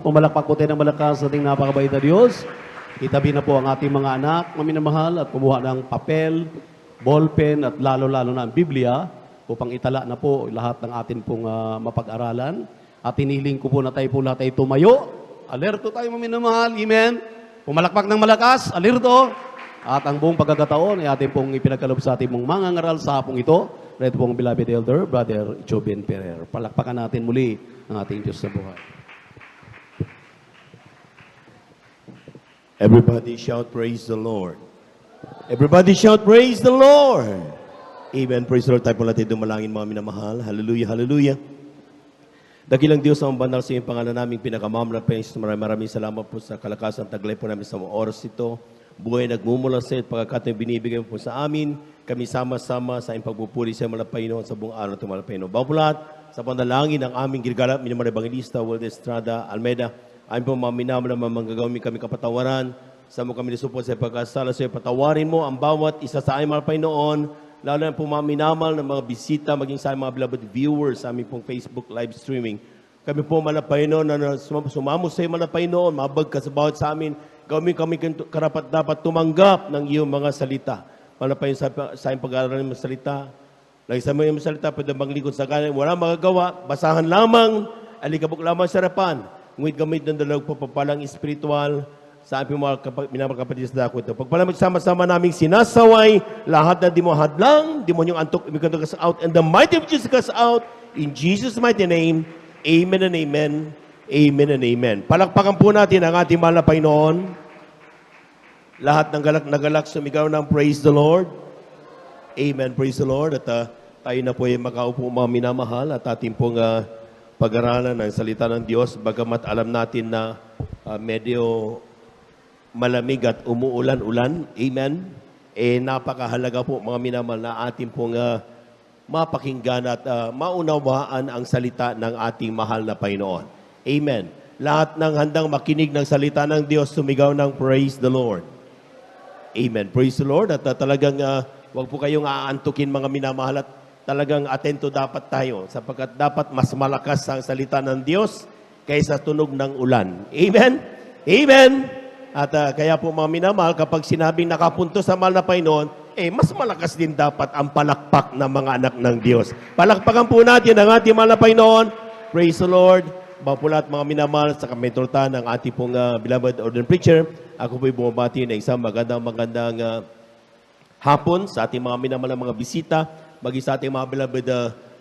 Pumalakpak po tayo ng malakas sa ating napakabait na Diyos. Itabi na po ang ating mga anak na minamahal at kumuha ng papel, ballpen at lalo-lalo na ang Biblia upang itala na po lahat ng atin pong mapag-aralan. At hiniling ko po na tayo po lahat ay tumayo. Alerto tayo mga minamahal. Amen. Pumalakpak ng malakas. Alerto. At ang buong pagkakataon ay atin pong ipinagkalob sa ating mong mangangaral sa hapong ito. Ito pong beloved elder, Brother Jobin Ferrer. Palakpakan natin muli ang ating Diyos sa buhay. Everybody shout, praise the Lord. Everybody shout, praise the Lord. Amen. Praise the Lord. Tayo po natin dumalangin mga minamahal. Hallelujah, hallelujah. Dakilang Diyos ang banal sa iyong pangalan namin pinakamamla. Maraming salamat po sa kalakasan taglay po namin sa mga oras ito. Buhay nagmumula sa iyo at pagkakataon binibigay mo po sa amin. Kami sama-sama sa iyong pagpupuri sa mga Panginoon sa buong araw ng mga Panginoon. Bago po lahat, sa panalangin ng aming ginagala, minamahal Evangelista, Walter Estrada, Almeida, ayon po mga minamahal na manggagawin kami kapatawaran. Sa mo kami nisupot sa pagkasala sa iyo, patawarin mo ang bawat isa sa aming mga Panginoon, lalo na po mga minamahal na mga bisita, maging sa mga beloved viewers sa aming pong Facebook live streaming. Kami po mga Panginoon na sumamo sa iyo mga Panginoon, mabag ka sa bawat sa amin, gawin kami karapat dapat tumanggap ng iyong mga salita. Mga Panginoon sa aming pag-aaral ng mga salita, lagi sa mga salita, pwede maglingkod sa kanan, wala magagawa, basahan lamang, alikabok lamang sa harapan. Ngunit gamit ng dalawang papapalang espiritual sa aming mga minamagkapatid sa dako ito. Pagpalamig sama-sama naming sinasaway, lahat na di mo hadlang, di mo niyong antok, ibigay us out, and the mighty of Jesus us out, in Jesus' mighty name, amen and amen, amen and amen. Palakpakan po natin ang ating mahal na Panginoon. Lahat ng galak na galak sumigaw ng praise the Lord. Amen, praise the Lord. At tayo na po ay makaupo mga minamahal at ating pong pag-aralan ng salita ng Diyos, bagamat alam natin na medyo malamig at umuulan-ulan. Amen. Napakahalaga po mga minamahal na ating pong mapakinggan at maunawaan ang salita ng ating mahal na Panginoon. Amen. Lahat ng handang makinig ng salita ng Diyos, sumigaw ng praise the Lord. Amen. Praise the Lord. At talagang wag po kayong aantukin mga minamahal at talagang atento dapat tayo sapagkat dapat mas malakas ang salita ng Diyos kaysa tunog ng ulan. Amen? Amen? At kaya po mga minamahal, kapag sinabing nakapunto sa mahal na Panginoon, mas malakas din dapat ang palakpak ng mga anak ng Diyos. Palakpakan po natin ang ating mahal na Panginoon. Praise the Lord. Bapulat mga minamahal sa kametrota ng ating pong beloved ordained preacher. Ako po'y bumabati na isang magandang hapon sa ating mga minamahal na mga bisita, maging sa ating mga beloved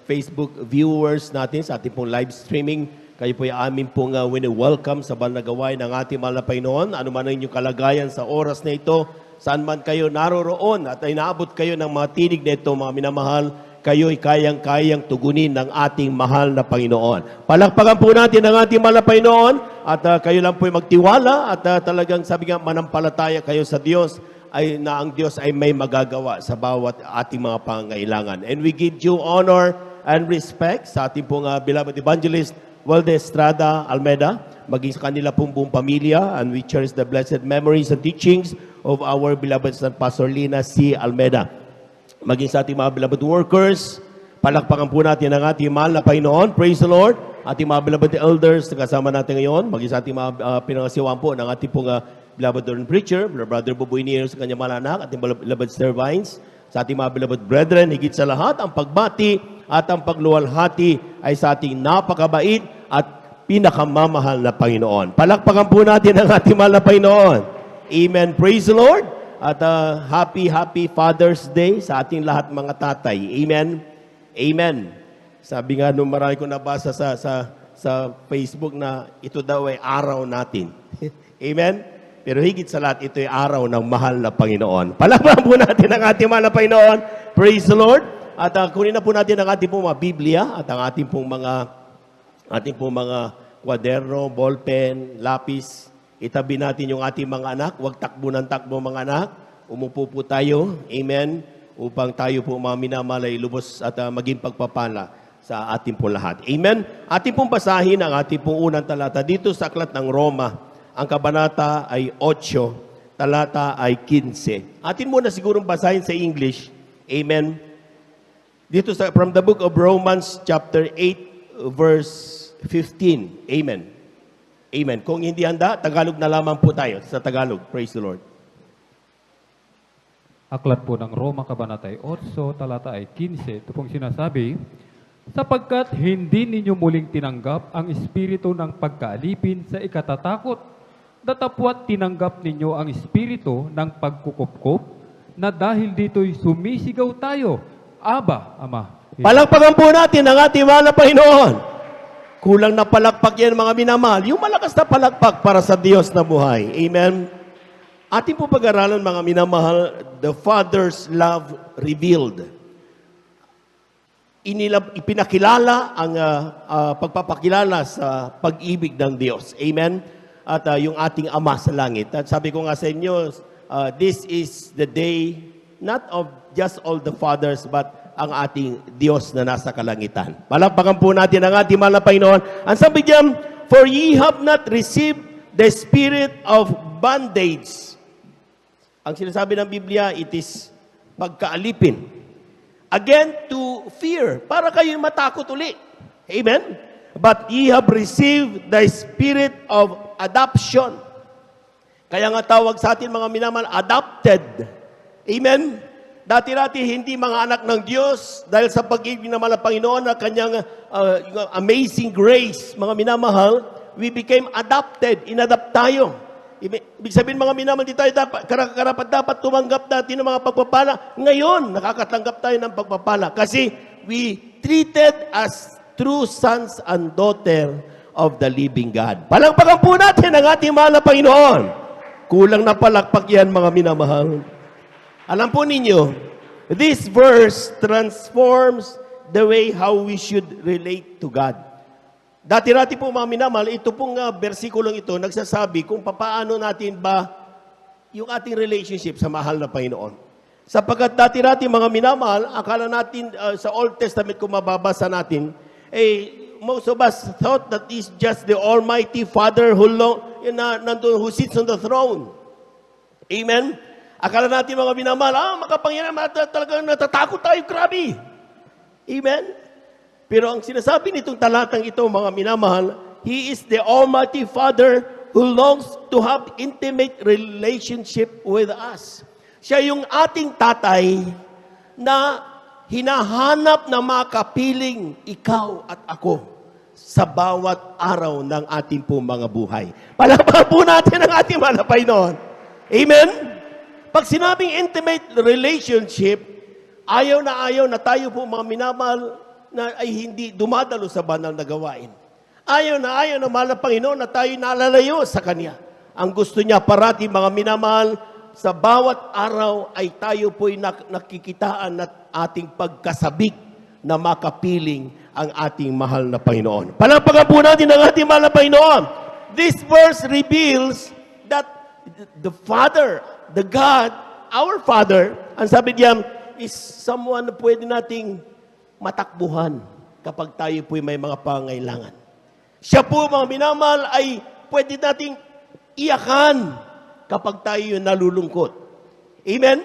Facebook viewers natin sa ating pong live streaming. Kayo po ay amin pong welcome sa banal na gawain ng ating mahal na Panginoon. Ano man ang inyong kalagayan sa oras na ito, saan man kayo naroroon at ay naabot kayo ng mga tinig na ito, mga minamahal, kayo ay kayang-kayang tugunin ng ating mahal na Panginoon. Palakpakan po natin ang ating mahal na Panginoon at kayo lang po ay magtiwala at talagang sabi nga manampalataya kayo sa Diyos ay na ang Diyos ay may magagawa sa bawat ating mga pangailangan. And we give you honor and respect sa ating pong beloved evangelist, Walter Estrada Almeida, maging sa kanila pong buong pamilya, and we cherish the blessed memories and teachings of our beloved San Pastor Lina C. Almeida. Maging sa ating mga beloved workers, palakpakan po natin ang ating mahal na Panginoon. Praise the Lord. Ating mga beloved elders na kasama natin ngayon, maging sa ating mga pinangasiwaan po ng ating pong beloved ordained preacher, Brother Buboy Nier sa kanyang mga anak, ating beloved servants, sa ating mga beloved brethren, higit sa lahat, ang pagbati at ang pagluwalhati ay sa ating napakabait at pinakamamahal na Panginoon. Palakpakan po natin ang ating mahal na Panginoon. Amen. Praise the Lord. At happy Father's Day sa ating lahat mga tatay. Amen. Amen. Sabi nga nung marami ko nabasa sa Facebook na ito daw ay araw natin. Amen. Pero higit sa lahat, ito ay araw ng mahal na Panginoon. Palakpakan po natin ang ating mahal na Panginoon. Praise the Lord. At kunin na po natin ang ating pong mga Biblia at ang ating pong mga kwaderno, ballpen, lapis. Itabi natin yung ating mga anak. Huwag takbo ng takbo mga anak. Umupo po tayo. Amen. Upang tayo po mga minamalay lubos at maging pagpapala sa ating po lahat. Amen. Ating pong basahin ang ating pong unang talata dito sa aklat ng Roma. Ang kabanata ay 8, talata ay 15. Atin muna sigurong basahin sa English. Amen. Dito from the book of Romans chapter 8 verse 15. Amen. Amen. Kung hindi handa, Tagalog na lamang po tayo sa Tagalog. Praise the Lord. Aklat po ng Roma Kabanata 8, talata ay 15. Ito pong sinasabi, sapagkat hindi ninyo muling tinanggap ang espiritu ng pagkaalipin sa ikatatakot, datapwat tinanggap ninyo ang espiritu ng pagkukupkup, na dahil dito'y sumisigaw tayo, Aba, Ama. Palakpakan po natin ang ating mahal na Panginoon. Kulang na palakpak yan mga minamahal. Yung malakas na palakpak para sa Diyos na buhay. Amen. Ating po pag-aralan mga minamahal, the Father's love revealed. Ipinakilala ang pagpapakilala sa pag-ibig ng Diyos. Amen. At yung ating Ama sa langit. At sabi ko nga sa inyo, this is the day not of just all the fathers but ang ating Diyos na nasa kalangitan. Palakpakan po natin ang ating mahal na Panginoon. Ang sabi diyan, for ye have not received the spirit of bondage. Ang sinasabi ng Biblia, it is pagkaalipin. Again, to fear. Para kayo matakot uli. Amen? But ye have received the spirit of adoption. Kaya nga tawag sa atin mga minamahal, adopted. Amen? Dati-dati hindi mga anak ng Diyos dahil sa pag-ibig ng mga Panginoon na kanyang amazing grace, mga minamahal, we became adopted, inadapt tayo. Ibig sabihin mga minamahal, di tayo karapat dapat tumanggap natin ng mga pagpapala. Ngayon, nakakatanggap tayo ng pagpapala kasi we treated as true sons and daughter of the living God. Palakpakan po natin ang ating mahal na Panginoon. Kulang na palakpak yan mga minamahal. Alam po ninyo, this verse transforms the way how we should relate to God. Dati-dati po mga minamahal, ito pong versikulong ito nagsasabi kung paano natin ba yung ating relationship sa mahal na Panginoon. Sapagkat dati-dati mga minamahal, akala natin sa Old Testament kung mababasa natin, most of us thought that is just the Almighty Father who sits on the throne. Amen? Akala natin mga minamahal, makapangyarihan, talagang natatakot tayo, grabe. Amen? Pero ang sinasabi nitong talatang ito, mga minamahal, He is the Almighty Father who longs to have intimate relationship with us. Siya yung ating tatay na hinahanap na makapiling ikaw at ako sa bawat araw ng ating po mga buhay. Palakpakan po natin ang ating mahal na Panginoon. Amen? Pag sinabing intimate relationship, ayaw na tayo po mga minamahal na ay hindi dumadalo sa banal na gawain. Ayaw na mahal na Panginoon na tayo nalalayo sa Kanya. Ang gusto niya parati mga minamahal, sa bawat araw ay tayo po'y nakikitaan at ating pagkasabik na makapiling ang ating mahal na Panginoon. Palakpakan po natin ang ating mahal na Panginoon. This verse reveals that the Father, the God, our Father, ang sabi diyan, is someone na pwede nating matakbuhan kapag tayo po'y may mga pangailangan. Siya po, mga minamahal, ay pwede nating iyakan kapag tayo yung nalulungkot. Amen?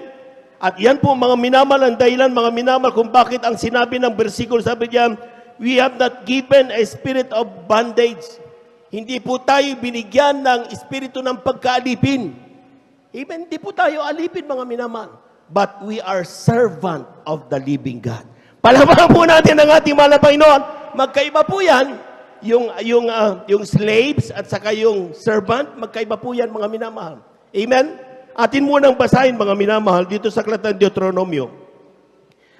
At yan po, mga minamahal, ang dahilan, mga minamahal, kung bakit ang sinabi ng versikulo, sabi diyan, we have not given a spirit of bondage. Hindi po tayo binigyan ng espiritu ng pagkaalipin. Amen? Hindi po tayo alipin, mga minamahal. But we are servant of the living God. Palakpakan po natin ang ating mahal na Panginoon. Magkaiba po yan. Yung slaves at saka yung servant, magkaiba po yan, mga minamahal. Amen? Atin munang basahin, mga minamahal, dito sa aklat ng Deuteronomio.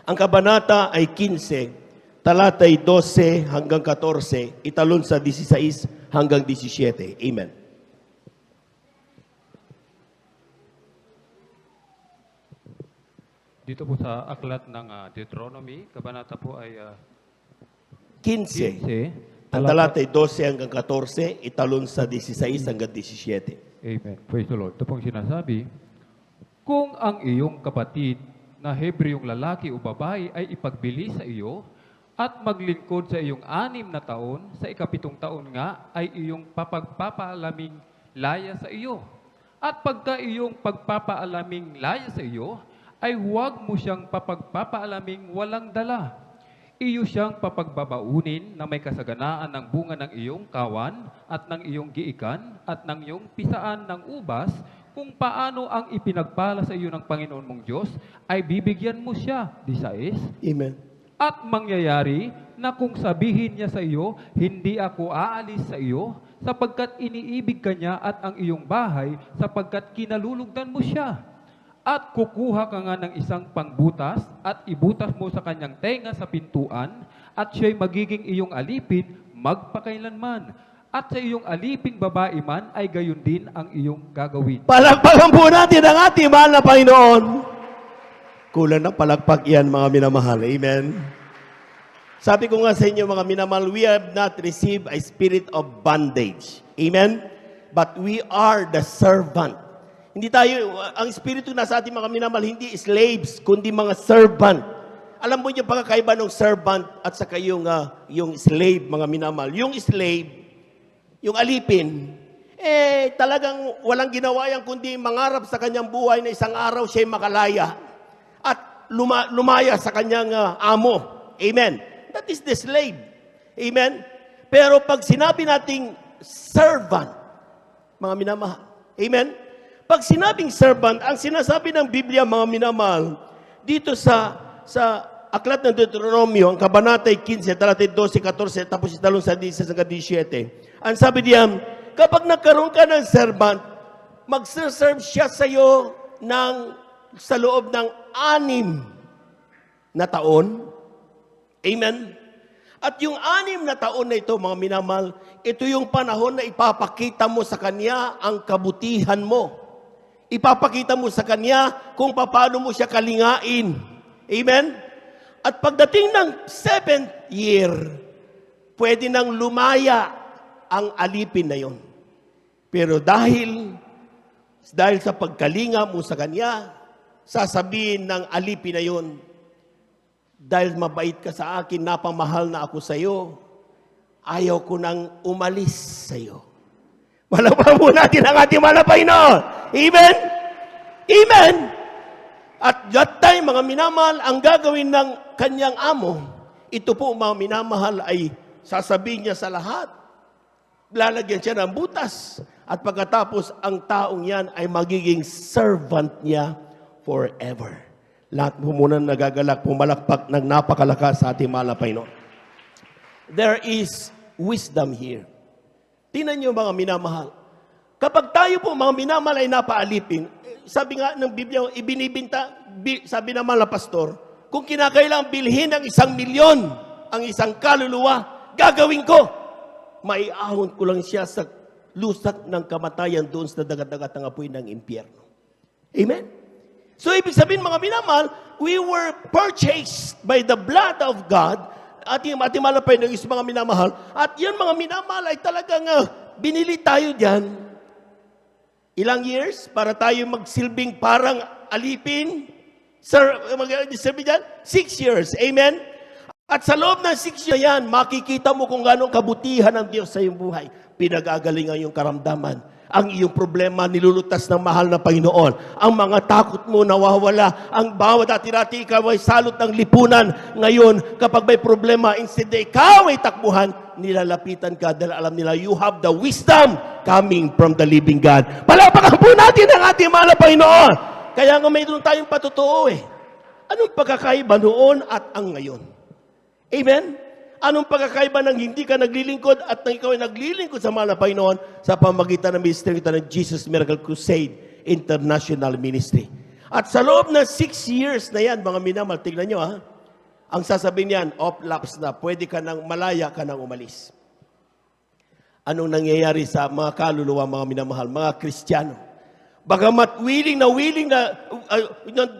Ang kabanata ay 15, talatay 12 hanggang 14, italon sa 16 hanggang 17. Amen. Dito po sa aklat ng Deuteronomy, kabanata po ay 15. 15. Ang talatay 12 hanggang 14, italon sa 16 hanggang 17. Amen. Praise the Lord. Ito pong sinasabi, kung ang iyong kapatid na Hebreong lalaki o babae ay ipagbili sa iyo at maglingkod sa iyong 6 na taon, sa ikapitong taon nga ay iyong papagpapaalaming laya sa iyo. At pagka iyong pagpapaalaming laya sa iyo, ay huwag mo siyang papagpapaalaming walang dala. Iyo siyang papagbabaunin na may kasaganaan ng bunga ng iyong kawan at ng iyong giikan at ng iyong pisaan ng ubas, kung paano ang ipinagpala sa iyo ng Panginoon mong Diyos, ay bibigyan mo siya, 16. Amen. At mangyayari na kung sabihin niya sa iyo, hindi ako aalis sa iyo, sapagkat iniibig ka niya at ang iyong bahay, sapagkat kinalulugdan mo siya. At kukuha ka nga ng isang pangbutas at ibutas mo sa kanyang tenga sa pintuan, at siya'y magiging iyong alipin magpakailanman. At sa iyong aliping babae man ay gayon din ang iyong gagawin. Palakpakan po natin ang ating mahal na Panginoon. Kulang na palakpak yan, mga minamahal. Amen. Sabi ko nga sa inyo, mga minamahal, we have not received a spirit of bondage. Amen? But we are the servant. Hindi tayo, ang espiritu na sa ating mga minamahal, hindi slaves, kundi mga servant. Alam mo yung pagkakaiba ng servant at saka yung slave, mga minamahal. Yung slave, yung alipin, talagang walang ginawa yan kundi mangarap sa kanyang buhay na isang araw siya'y makalaya at lumaya sa kanyang amo. Amen. That is the slave. Amen. Pero pag sinabi nating servant, mga minamahal, amen. Pag sinabing servant, ang sinasabi ng Biblia, mga minamahal, dito sa Aklat ng Deuteronomio, ang Kabanatay 15, talatay 12, 14, tapos italong sa 16 hanggang 17. Ang sabi diyan, kapag nagkaroon ka ng servant, magserve siya sa iyo sa loob ng 6 na taon. Amen? At yung 6 na taon na ito, mga minamahal, ito yung panahon na ipapakita mo sa kanya ang kabutihan mo. Ipapakita mo sa kanya kung paano mo siya kalingain. Amen? At pagdating ng 7th year, pwede nang lumaya ang alipin na yon. Pero dahil sa pagkalinga mo sa kanya, sasabihin ng alipin na yon, dahil mabait ka sa akin, napamahal na ako sa iyo, ayaw ko nang umalis sa iyo. Malapang po natin ang ating malapay na. Amen? Amen? At that time, mga minamahal, ang gagawin ng kanyang amo, ito po, mga minamahal, ay sasabihin niya sa lahat. Lalagyan siya ng butas. At pagkatapos, ang taong yan ay magiging servant niya forever. Lahat po muna nagagalak, pumalakpak ng napakalakas sa ating mahal na Panginoon. There is wisdom here. Tingnan niyo, mga minamahal. Kapag tayo po, mga minamahal, ay napaalipin, sabi nga ng Biblia, ibinibinta, sabi naman na pastor, kung kinakailangan bilhin ng 1,000,000 ang isang kaluluwa, gagawin ko. Maiahon ko lang siya sa lusat ng kamatayan doon sa dagat-dagat ng apoy ng impyerno. Amen? So, ibig sabihin, mga minamahal, we were purchased by the blood of God, ating malapay ng isang mga minamahal, at yan, mga minamahal, ay talagang binili tayo dyan. Ilang years para tayo magsilbing parang alipin? Sir, mag-silbi dyan? 6 years. Amen? At sa loob ng 6 years yan, makikita mo kung gano'ng kabutihan ng Diyos sa iyong buhay. Pinag-agalingan yung karamdaman. Ang iyong problema nilulutas ng mahal na Panginoon. Ang mga takot mo nawawala. Ang bawat dati-dati ikaw ay salot ng lipunan. Ngayon, kapag may problema, instead na ikaw ay takbuhan, nilalapitan ka dahil alam nila, you have the wisdom coming from the living God. Palapakan po natin ang ating mahal na Panginoon. Kaya nga mayroon tayong patotoo eh. Anong pagkakaiba noon at ang ngayon? Amen? Anong pagkakaiba ng hindi ka naglilingkod at nang ikaw ay naglilingkod sa mahal na Panginoon sa pamagitan ng ministry ng Jesus Miracle Crusade International Ministry? At sa loob ng 6 years na yan, mga minamahal, tignan nyo ha, ang sasabihin niyan, off-laps na, pwede ka nang malaya ka nang umalis. Anong nangyayari sa mga kaluluwa, mga minamahal, mga Kristiyano? Bagamat willing na,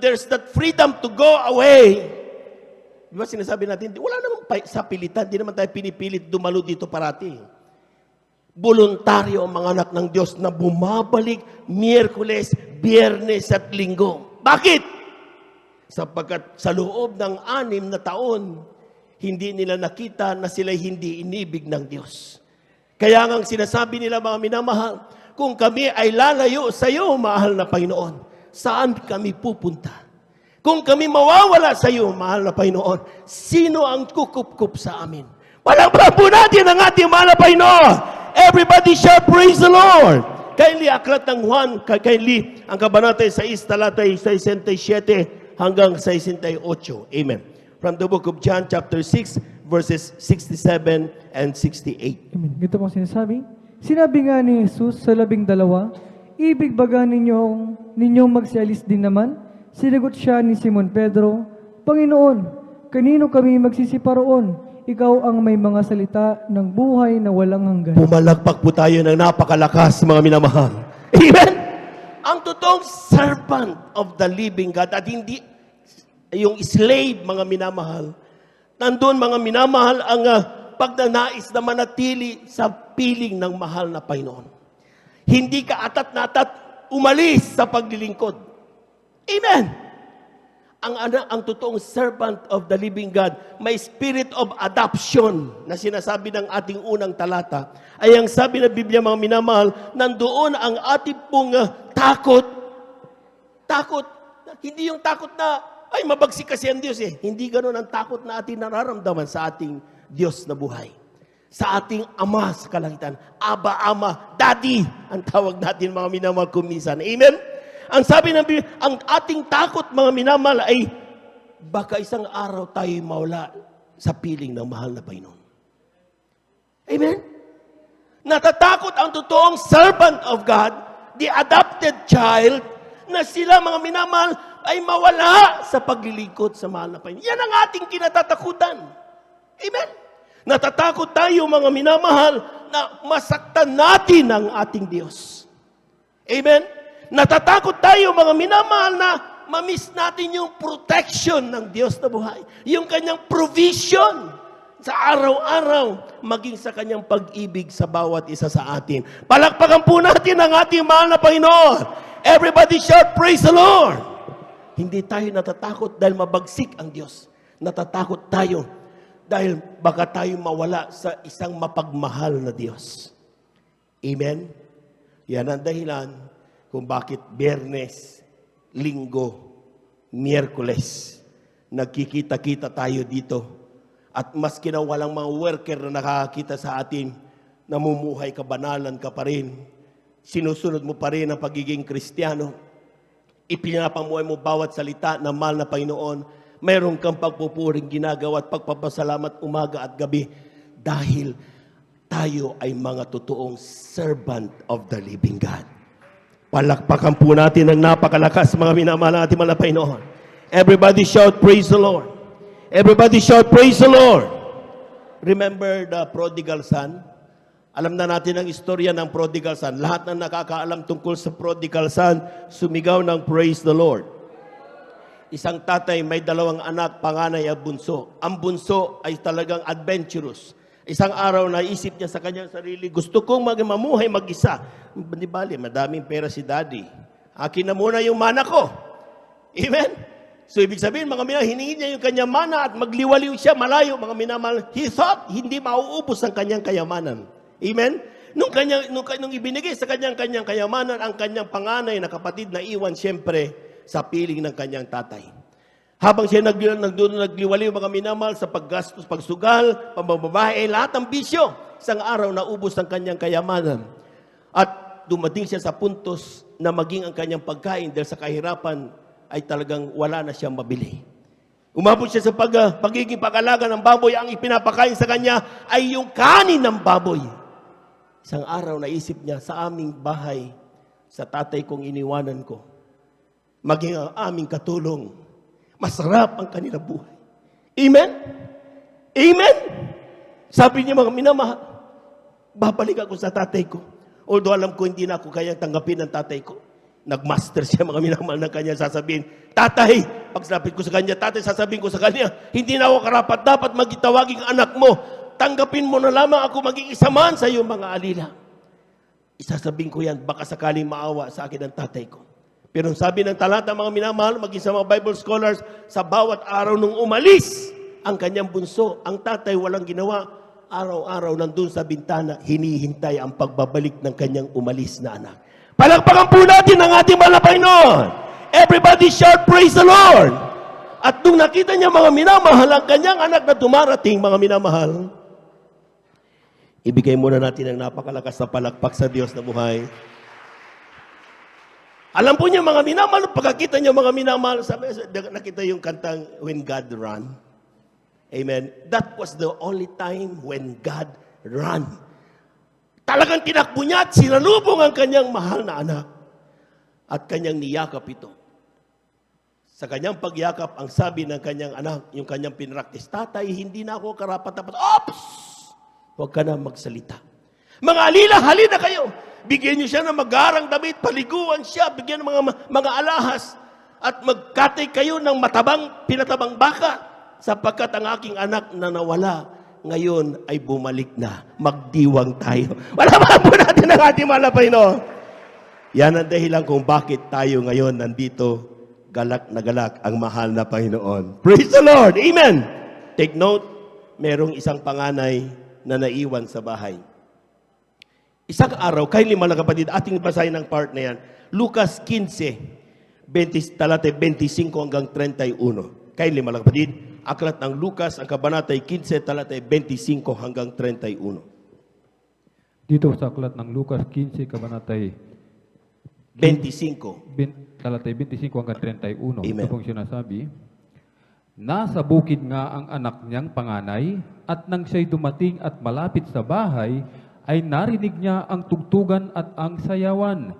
there's that freedom to go away. Di ba sinasabi natin, wala naman sa pilitan, di naman tayo pinipilit dumalo dito parati. Voluntaryo ang mga anak ng Diyos na bumabalik Miyerkules, Biyernes at Linggo. Bakit? Sapagkat sa loob ng 6 na taon, hindi nila nakita na sila'y hindi inibig ng Diyos. Kaya nga sinasabi nila, mga minamahal, kung kami ay lalayo sa iyo, mahal na Panginoon, saan kami pupunta? Kung kami mawawala sa iyo, mahal na Panginoon, sino ang kukup-kup sa amin? Palakpakan po natin ang ating mahal na Panginoon. Everybody shout, praise the Lord. Kindly, aklat ng Juan, kindly, ang kabanata 6, talatay 67 hanggang 68. Amen. From the book of John, chapter 6, verses 67 and 68. Amen. Ganito po sinasabi. Sinabi nga ni Jesus sa 12, ibig baga ninyong magsialis din naman? Sinagot siya ni Simon Pedro, Panginoon, kanino kami magsisiparoon? Ikaw ang may mga salita ng buhay na walang hanggan. Pumalakpak po tayo ng napakalakas, mga minamahal. Amen? Ang totoong servant of the living God at hindi yung slave, mga minamahal. Nandun, mga minamahal, ang pagnanais na manatili sa piling ng mahal na Panginoon. Hindi ka atat na atat umalis sa paglilingkod. Amen. Ang totoong servant of the living God, may spirit of adoption na sinasabi ng ating unang talata, ay ang sabi ng Biblia, mga minamahal, nandoon ang ating pong takot. Takot. Hindi yung takot na, ay mabagsik kasi ang Diyos eh. Hindi ganoon ang takot na ating nararamdaman sa ating Diyos na buhay. Sa ating Ama sa kalangitan. Aba, Ama, Daddy, ang tawag natin, mga minamahal, kumisan. Amen? Ang sabi ng Biblia, ang ating takot, mga minamahal, ay baka isang araw tayo mawala sa piling ng mahal na Panginoon. Amen? Natatakot ang totoong servant of God, the adopted child, na sila, mga minamahal, ay mawala sa paglilingkod sa mahal na Panginoon. Yan ang ating kinatatakutan. Amen? Natatakot tayo, mga minamahal, na masaktan natin ang ating Diyos. Amen? Natatakot tayo, mga minamahal, na mamiss natin yung protection ng Diyos na buhay. Yung kanyang provision sa araw-araw, maging sa kanyang pag-ibig sa bawat isa sa atin. Palakpakan po natin ang ating mahal na Panginoon. Everybody shout, praise the Lord. Hindi tayo natatakot dahil mabagsik ang Diyos. Natatakot tayo dahil baka tayo mawala sa isang mapagmahal na Diyos. Amen? Yan ang dahilan kung bakit Biyernes, Linggo, Miyerkules, nagkikita-kita tayo dito. At maski na walang mga worker na nakakita sa atin, namumuhay kabanalan ka pa rin. Sinusunod mo pa rin ang pagiging Kristiyano. Ipinapamuhay mo bawat salita ng mahal na Panginoon. Mayroon kang pagpupuring ginagawa at pagpapasalamat umaga at gabi dahil tayo ay mga totoong servant of the living God. Palakpakan po natin ang napakalakas, mga minamahal natin, mahal na Panginoon. Everybody shout, praise the Lord. Everybody shout, praise the Lord. Remember the prodigal son? Alam na natin ang istorya ng prodigal son. Lahat na nakakaalam tungkol sa prodigal son, sumigaw ng praise the Lord. Isang tatay, may 2 anak, panganay at bunso. Ang bunso ay talagang adventurous. Isang araw, naisip niya sa kanyang sarili, gusto kong mamuhay mag-isa. Di bali, madaming pera si daddy. Akin na muna yung mana ko. Amen? So, ibig sabihin, mga minamahal, hiningi niya yung kanyang mana at magliwaliw siya malayo, mga minamahal. He thought hindi mauubos ang kanyang kayamanan. Amen? Nung ibinigay sa kanyang kayamanan, ang kanyang panganay na kapatid na iwan siyempre sa piling ng kanyang tatay. Habang siya nagliwaliw, mga minamahal, sa paggastos, pagsugal, pambababae, lahat ng bisyo, isang araw naubos ang kanyang kayamanan. At dumating siya sa puntos na maging ang kanyang pagkain dahil sa kahirapan ay talagang wala na siyang mabili. Umabot siya sa pagiging pag-alaga ng baboy. Ang ipinapakain sa kanya ay yung kanin ng baboy. Isang araw naisip niya, sa aming bahay, sa tatay kong iniwanan ko, maging ang aming katulong, masarap ang kanilang buhay. Amen? Amen? Sabi niya, mga minamahal, babalik ako sa tatay ko. Although alam ko hindi na ako kayang tanggapin ng tatay ko. Nagmaster siya, mga minamahal, ng kanya sasabihin, tatay, pag sinapit ko sa kanya, tatay, sasabihin ko sa kanya, hindi na ako karapat, dapat magitawagin ang anak mo. Tanggapin mo na lamang ako maging isa man sa iyong mga alila. Isasabihin ko yan, baka sakaling maawa sa akin ang tatay ko. Pero sabi ng talata, mga minamahal, maging sa mga Bible scholars, sa bawat araw nung umalis ang kanyang bunso, ang tatay walang ginawa, araw-araw nandun sa bintana, hinihintay ang pagbabalik ng kanyang umalis na anak. Palakpakan po natin ang ating mahal na Panginoon. Everybody shout, praise the Lord. At nung nakita niya mga minamahal, ang kanyang anak na dumarating, mga minamahal, ibigay muna natin ang napakalakas na palakpak sa Diyos na buhay. Alam po niya mga minamahal, pagkakita niya mga minamahal, sabi, nakita yung kantang When God Run. Amen. That was the only time when God ran. Talagang tinakbo niya at sinalubong ang kanyang mahal na anak. At kanyang niyakap ito. Sa kanyang pagyakap, ang sabi ng kanyang anak, yung kanyang pinraktis, tatay, hindi na ako karapat-dapat. Ops! Huwag ka na magsalita. Mga alila, halina kayo. Bigyan niyo siya ng magarang damit, paliguan siya, bigyan ng mga alahas, at magkatay kayo ng pinatabang baka, sapagkat ang aking anak na nawala, ngayon ay bumalik na. Magdiwang tayo. Wala ba po natin ang ating malapay, no? Yan ang dahilan kung bakit tayo ngayon nandito, galak na galak ang mahal na Panginoon. Praise the Lord! Amen! Take note, merong isang panganay na naiwan sa bahay. Isang araw, kayo mga kapatid, ating basahin ang part na yan. Lucas 15, talatay 25 hanggang 31. Kayo mga kapatid, aklat ng Lucas, ang kabanatay 15, talatay 25 hanggang 31. Dito sa aklat ng Lucas 15, kabanatay 25. talatay 25 hanggang 31. Amen. Ito pong sinasabi, nasa bukid nga ang anak niyang panganay, at nang siya'y dumating at malapit sa bahay, ay narinig niya ang tugtugan at ang sayawan.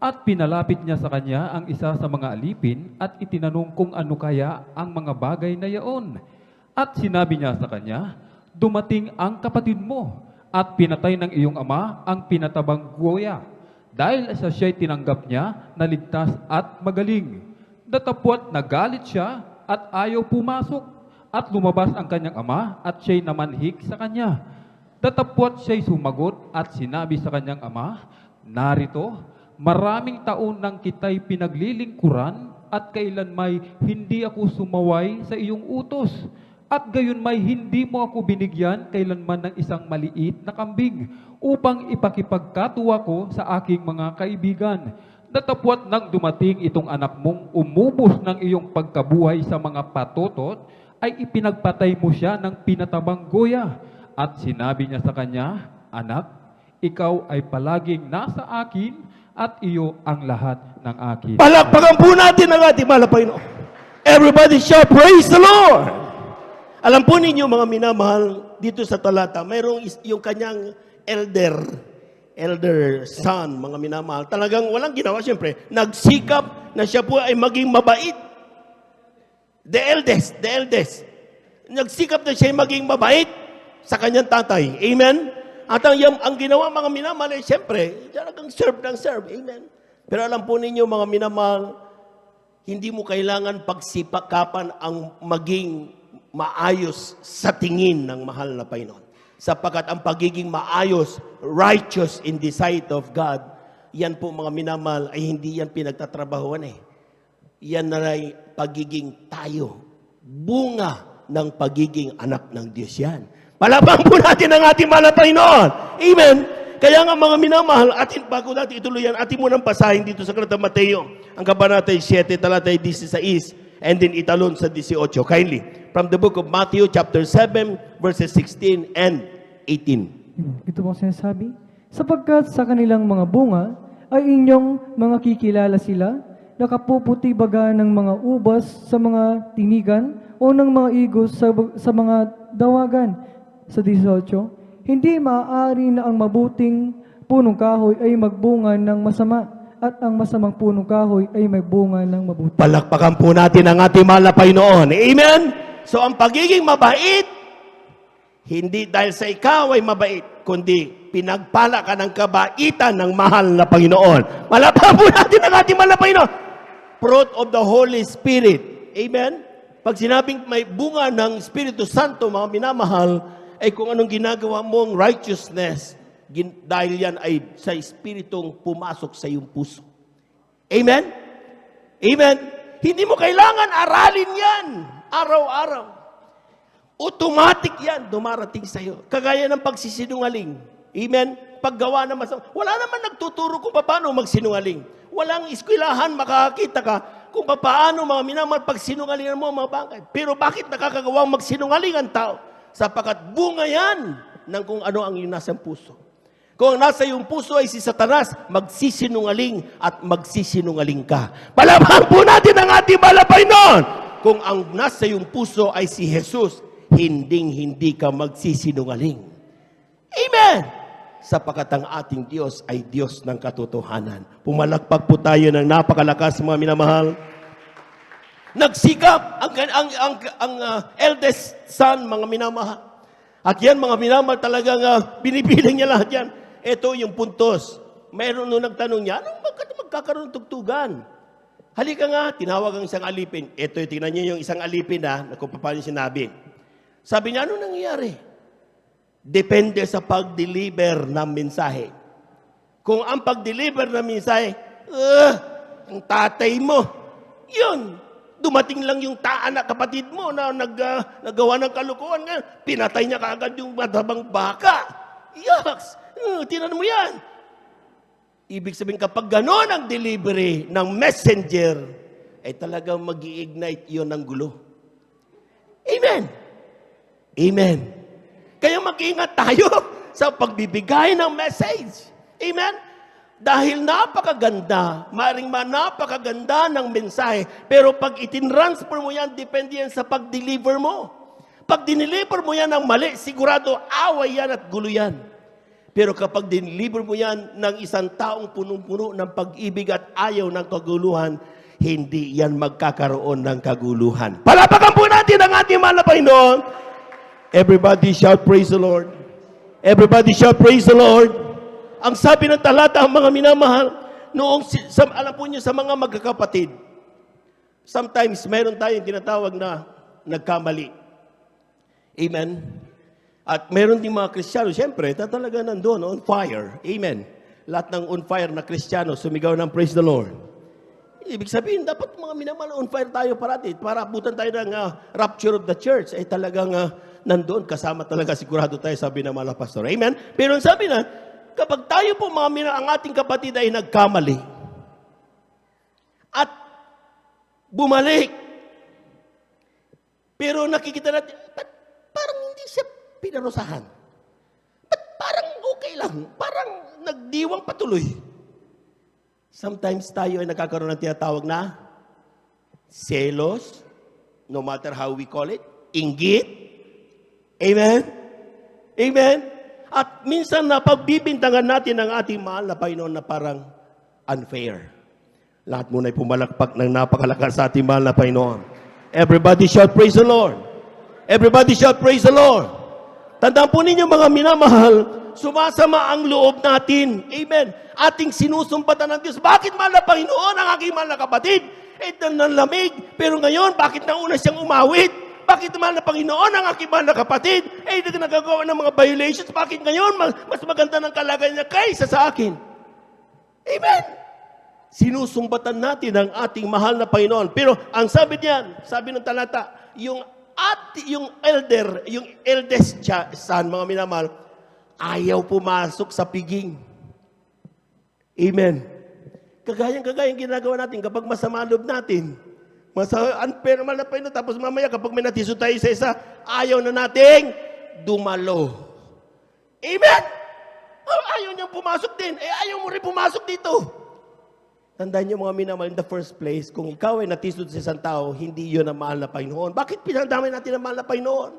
At pinalapit niya sa kanya ang isa sa mga alipin at itinanong kung ano kaya ang mga bagay na yaon. At sinabi niya sa kanya, dumating ang kapatid mo at pinatay ng iyong ama ang pinatabang goya. Dahil sa siya'y tinanggap niya, naligtas at magaling. Datapwat nagalit siya at ayaw pumasok. At lumabas ang kanyang ama at siya'y namanhik sa kanya. Datapwat siya'y sumagot at sinabi sa kanyang ama, narito, maraming taon nang kita'y pinaglilingkuran at kailanmay hindi ako sumaway sa iyong utos. At gayon may hindi mo ako binigyan kailanman ng isang maliit na kambing upang ipakipagkatuwa ko sa aking mga kaibigan. Datapwat nang dumating itong anak mong umubos ng iyong pagkabuhay sa mga patotot, ay ipinagpatay mo siya ng pinatabang goya. At sinabi niya sa kanya, anak, ikaw ay palaging nasa akin at iyo ang lahat ng akin. Palakpakan po natin ang ating mahal na Panginoon. Everybody shout, praise the Lord! Alam po ninyo mga minamahal, dito sa talata, mayroong yung kanyang elder son, mga minamahal. Talagang walang ginawa, siyempre. Nagsikap na siya po ay maging mabait. The eldest. Nagsikap na siya ay maging mabait sa kanyang tatay. Amen? At ang ginawa mga minamahal ay siyempre, talagang serve. Amen? Pero alam po ninyo mga minamahal, hindi mo kailangan pagsipakapan ang maging maayos sa tingin ng mahal na Panginoon. Sapagkat ang pagiging maayos, righteous in the sight of God, yan po mga minamahal ay hindi yan pinagtatrabahuan eh. Yan na ay pagiging tayo. Bunga ng pagiging anak ng Diyos yan. Palabang po natin ang ating mahal na Panginoon. Amen? Kaya nga mga minamahal, bago natin ituloy yan, atin munang basahin dito sa Aklat ng Mateo, ang kabanatay 7, talatay 16, and then italon sa 18. Kindly. From the book of Matthew, chapter 7, verses 16 and 18. Ito po sinasabi, sapagkat sa kanilang mga bunga ay inyong mga kikilala sila, nakapuputi baga ng mga ubas sa mga tinigan o ng mga igos sa mga dawagan. Sa 18, hindi maaari na ang mabuting punong kahoy ay magbunga ng masama at ang masamang punong kahoy ay magbunga ng mabuti. Palakpakan po natin ang ating mahal na Panginoon. Amen? So ang pagiging mabait, hindi dahil sa ikaw ay mabait, kundi pinagpala ka ng kabaitan ng mahal na Panginoon. Palakpakan po natin ang ating mahal na Panginoon. Fruit of the Holy Spirit. Amen? Pag sinabing may bunga ng Espiritu Santo, mga minamahal, ay kung anong ginagawa mong righteousness, dahil yan ay sa Espiritong pumasok sa iyong puso. Amen? Amen? Hindi mo kailangan aralin yan araw-araw. Automatic yan, dumarating sa iyo. Kagaya ng pagsisinungaling. Amen? Paggawa ng masama. Wala naman nagtuturo kung paano magsinungaling. Walang eskwelahan, makakakita ka kung paano mga minamahal pagsinungalingan mo mga bagay. Pero bakit nakakagawang magsinungaling ang tao? Sapagkat bunga yan ng kung ano ang iyong nasa puso. Kung ang nasa iyong puso ay si Satanas, magsisinungaling at magsisinungaling ka. Palabahan po natin ang ating malapay noon. Kung ang nasa iyong puso ay si Jesus, hindi ka magsisinungaling. Amen! Sapagkat ang ating Diyos ay Diyos ng katotohanan. Pumalakpak po tayo ng napakalakas mga minamahal. Nagsikap ang eldest son mga minamahal. At yan mga minamahal talagang binibilang niya lahat yan. Ito yung puntos. Mayroon nung nagtanong niya, anong magkakaroon ng tugtugan? Halika nga, tinawag ang isang alipin. Ito, tingnan niyo yung isang alipin na kung paano sinabi. Sabi niya, anong nangyayari? Depende sa pag-deliver ng mensahe. Kung ang pag-deliver ng mensahe, ang tatay mo, yun, dumating lang yung anak kapatid mo na nagawa ng kalukuhan ngayon, pinatay niya kaagad yung matabang baka. Yucks! Tinan mo yan. Ibig sabihin, kapag gano'n ang delivery ng messenger, ay talagang mag-i-ignite yun ng gulo. Amen! Amen! Kaya mag-ingat tayo sa pagbibigay ng message. Amen? Dahil napakaganda, maaaring napakaganda ng mensahe, pero pag itinransfer mo yan, depende yan sa pag-deliver mo. Pag dineliver mo yan ng mali, sigurado away yan at gulo yan. Pero kapag dineliver mo yan ng isang taong punong-puno ng pag-ibig at ayaw ng kaguluhan, hindi yan magkakaroon ng kaguluhan. Palapakan po natin ang ating mahal na Panginoon. Everybody shout, praise the Lord. Everybody shout, praise the Lord. Ang sabi ng talata, ang mga minamahal, noong, alam po niyo sa mga magkakapatid, sometimes mayroon tayong tinatawag na nagkamali. Amen? At mayroon din mga Kristiyano, siyempre, talaga nandun, on fire. Amen? Lahat ng on fire na Kristiyano, sumigaw ng praise the Lord. Ibig sabihin, dapat mga minamahal, on fire tayo parati. Para abutan tayo ng rapture of the church, ay talagang nandoon, kasama talaga sigurado tayo, sabi ng mga pastor. Amen? Pero ang sabi na, kapag tayo po ang ating kapatid ay nagkamali, at bumalik, pero nakikita natin, parang hindi siya pinarusahan. Parang okay lang. Parang nagdiwang patuloy. Sometimes tayo ay nakakaroon ng tinatawag na selos, no matter how we call it, inggit. Amen? Amen? At minsan na pagbibintangan natin ang ating mahal na Panginoon na parang unfair. Lahat muna ay pumalakpak ng napakalakas sa ating mahal na Panginoon. Everybody shout, praise the Lord. Everybody shout, praise the Lord. Tandaan po ninyo mga minamahal, sumasama ang loob natin. Amen. Ating sinusumpatan ng Diyos. Bakit mahal na Panginoon ang aking mahal na kapatid? Nanlamig. Pero ngayon, bakit nauna siyang umawit? Bakit mahal na Panginoon ang aking mahal na kapatid? Nagagawa ng mga violations. Bakit ngayon mas maganda ng kalagayan niya kaysa sa akin? Amen. Sinusumbatan natin ang ating mahal na Panginoon. Pero ang sabi niyan, sabi ng talata, yung eldest son, mga minamahal, ayaw pumasok sa piging. Amen. Kagayang ginagawa natin kapag masama loob natin. Unfair naman na Panginoon. Tapos mamaya kapag may natiso tayo sa isa, ayaw na nating dumalo. Amen. Ayaw niyang pumasok din. Ayaw mo rin pumasok dito. Tandaan niyo mga minamahal, in the first place, kung ikaw ay natisod sa isang tao, hindi yun ang mahal na Panginoon. Bakit pinandamay natin ang mahal na Panginoon?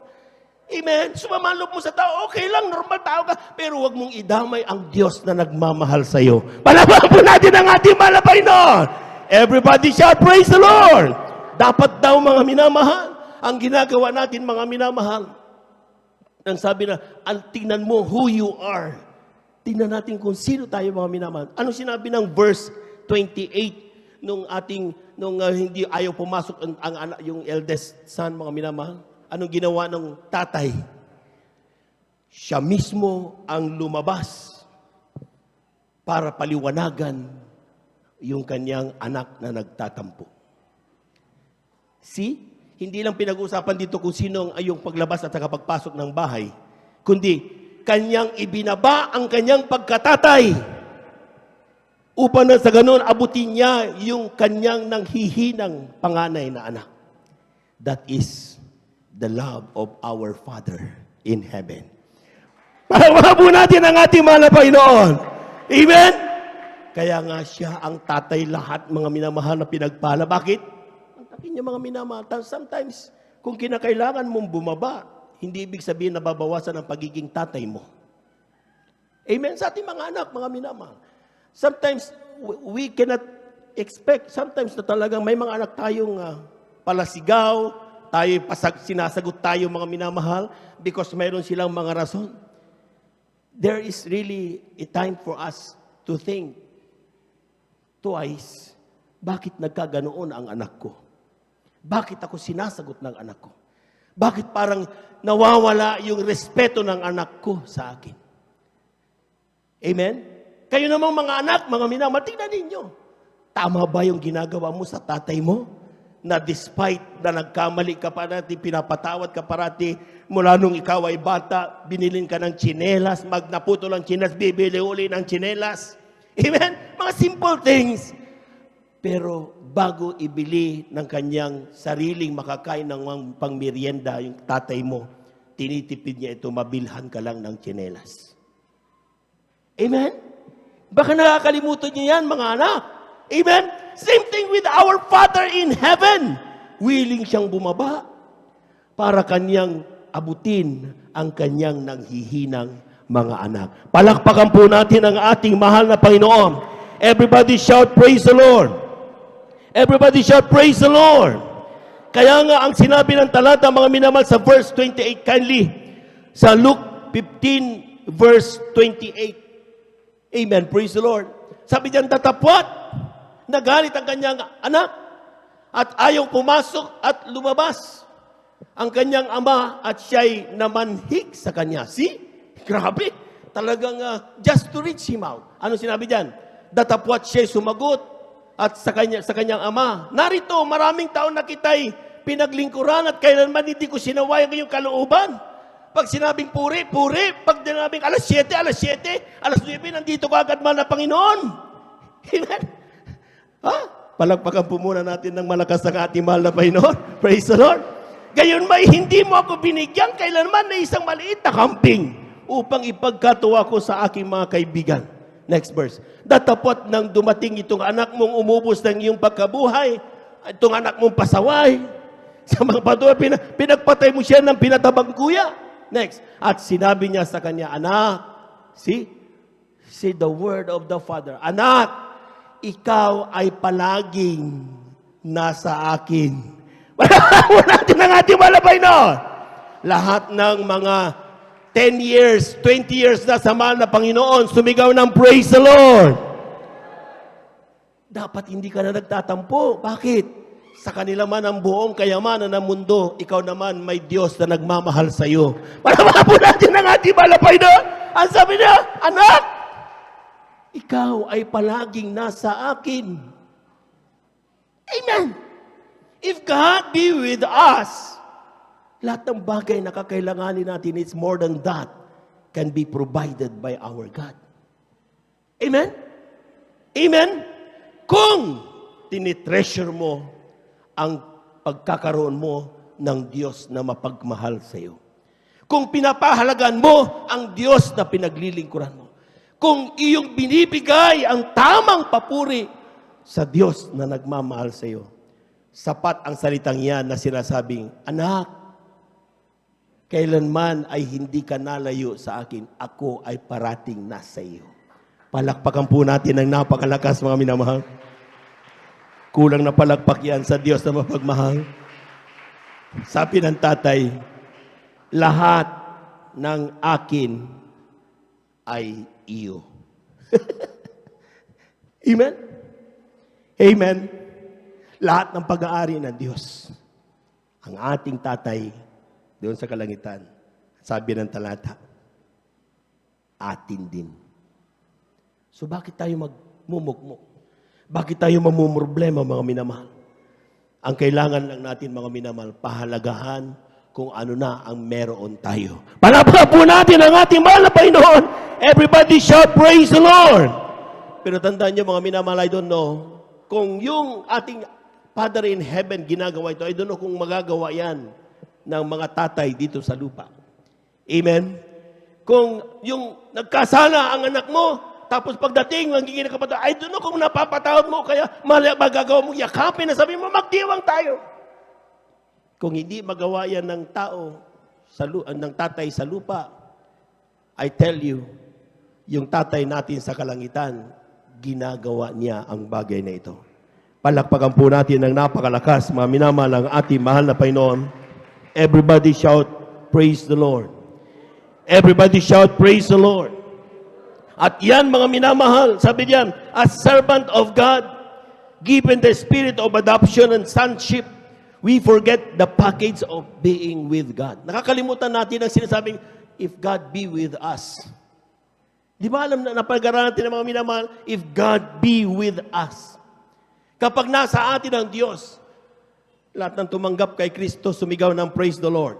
Amen? Sumamalop mo sa tao, okay lang, normal tao ka, pero huwag mong idamay ang Diyos na nagmamahal sa iyo. Palabahan po natin ang ating mahal na Panginoon. Everybody shout, praise the Lord! Dapat daw mga minamahal, ang ginagawa natin mga minamahal, ang sabi na, tingnan mo who you are. Tingnan natin kung sino tayo mga minamahal. Ano sinabi ng verse 28 nung hindi ayaw pumasok ang anak, yung eldest son, mga minamahal? Anong ginawa ng tatay? Siya mismo ang lumabas para paliwanagan yung kanyang anak na nagtatampo. See? Hindi lang pinag-uusapan dito kung sino yung paglabas at pagpasok ng bahay, kundi kanyang ibinaba ang kanyang pagkatatay. upang na sa ganun abutin niya yung kanyang nanghihinang panganay na anak. That is the love of our Father in heaven. Palakpakan po natin ang ating mahal na Panginoon. Amen? Kaya nga siya ang tatay lahat, mga minamahal na pinagpala. Bakit? Ang takin niya mga minamahal. Sometimes, kung kinakailangan mong bumaba, hindi ibig sabihin na babawasan ang pagiging tatay mo. Amen? Sa ating mga anak, mga minamahal. Sometimes, we cannot expect, sometimes na talagang may mga anak tayong palasigaw, sinasagot tayo mga minamahal, because mayroon silang mga rason. There is really a time for us to think twice, bakit nagkaganoon ang anak ko? Bakit ako sinasagot ng anak ko? Bakit parang nawawala yung respeto ng anak ko sa akin? Amen? Kayo namang mga anak, mga minamahal, tingnan ninyo. Tama ba yung ginagawa mo sa tatay mo? Na despite na nagkamali ka parati, pinapatawad ka parati, mula nung ikaw ay bata, binilin ka ng tsinelas, naputol ang tsinelas, bibili uli ng tsinelas. Amen? Mga simple things. Pero bago ibili ng kanyang sariling makakain ng pangmerienda, yung tatay mo, tinitipid niya ito, mabilhan ka lang ng tsinelas. Amen? Baka nakakalimutan niya yan, mga anak. Amen? Same thing with our Father in heaven. Willing siyang bumaba para kanyang abutin ang kanyang nanghihinang mga anak. Palakpakan po natin ang ating mahal na Panginoon. Everybody shout, praise the Lord. Everybody shout, praise the Lord. Kaya nga ang sinabi ng talata, mga minamahal, sa verse 28, kindly, sa Luke 15, verse 28. Amen, praise the Lord. Sabi diyan, tatapwat, nagalit ang kanyang anak at ayaw pumasok at lumabas ang kanyang ama at siya'y namanhik sa kanya. See? Grabe. Talagang just to reach him out. Ano sinabi diyan? Datapwat siya'y sumagot at sa kanyang ama, narito, maraming taon na kita'y pinaglingkuran at kailanman hindi ko sinawayan ngayong kalooban. Pag sinabing puri, puri. Pag sinabing alas 7, alas 9, nandito ka agad man na Panginoon. Amen? Ha? Palagpakan po muna natin ng malakas ang ating mahal na Panginoon. Praise the Lord. Gayon may hindi mo ako binigyan kailanman na isang maliit na kambing upang ipagkatuwa ko sa aking mga kaibigan. Next verse. Datapot nang dumating itong anak mong umubos ng iyong pagkabuhay, itong anak mong pasaway, sa mga patuwa, pinagpatay mo siya ng pinatabang kuya. Next. At sinabi niya sa kanya, anak, see the word of the Father. Anak, ikaw ay palaging nasa akin. Wala natin ang ating malabay no. Lahat ng mga 10 years, 20 years na sa mahal na Panginoon, sumigaw ng praise the Lord. Dapat hindi ka na nagtatampo. Bakit? Sa kanila man ang buong kayamanan ng mundo, ikaw naman may Diyos na nagmamahal sa iyo. Para po natin ang ating malabay no. Ang sabi niya, anak, ikaw ay palaging nasa akin. Amen. If God be with us, lahat ng bagay na kakailanganin natin, it's more than that, can be provided by our God. Amen? Amen? Kung tinitreasure mo ang pagkakaroon mo ng Diyos na mapagmahal sa iyo. Kung pinapahalagan mo ang Diyos na pinaglilingkuran mo. Kung iyong binibigay ang tamang papuri sa Diyos na nagmamahal sa iyo. Sapat ang salitang yan na sinasabing, anak, kailanman ay hindi ka nalayo sa akin, ako ay parating nasa iyo. Palakpakan po natin ang napakalakas, mga minamahal. Kulang na palakpak yan sa Diyos na mapagmahal. Sabi ng tatay, lahat ng akin ay iyo. Amen? Amen? Lahat ng pag-aari ng Diyos. Ang ating tatay, doon sa kalangitan, sabi ng talata, atin din. So bakit tayo magmumukmuk? Bakit tayo mamumroblema, mga minamahal? Ang kailangan lang natin, mga minamahal, pahalagahan kung ano na ang meron tayo. Palakpakan po natin ang ating mahal na Panginoon. Everybody shout, praise the Lord. Pero tandaan niyo mga minamahal, I don't know, kung yung ating Father in Heaven ginagawa ito, I don't know kung magagawa yan ng mga tatay dito sa lupa. Amen? Kung yung nagkasala ang anak mo, tapos pagdating, magiging kapatid, I don't know kung napapatawad mo, kaya magagawa mo yakapin na sabi mo, magdiwang tayo. Kung hindi magawa yan ng tao, ng tatay sa lupa, I tell you, yung tatay natin sa kalangitan, ginagawa niya ang bagay na ito. Palakpakan po natin ng napakalakas, mga minamahal ang ating mahal na Panginoon. Everybody shout, praise the Lord. Everybody shout, praise the Lord. At yan mga minamahal, sabi diyan, as servant of God, given the spirit of adoption and sonship, we forget the package of being with God. Nakakalimutan natin ang sinasabing, if God be with us. Di ba alam na napag-aralan natin ng mga minamahal, if God be with us. Kapag nasa atin ang Diyos, lahat ng tumanggap kay Kristo, sumigaw ng praise the Lord.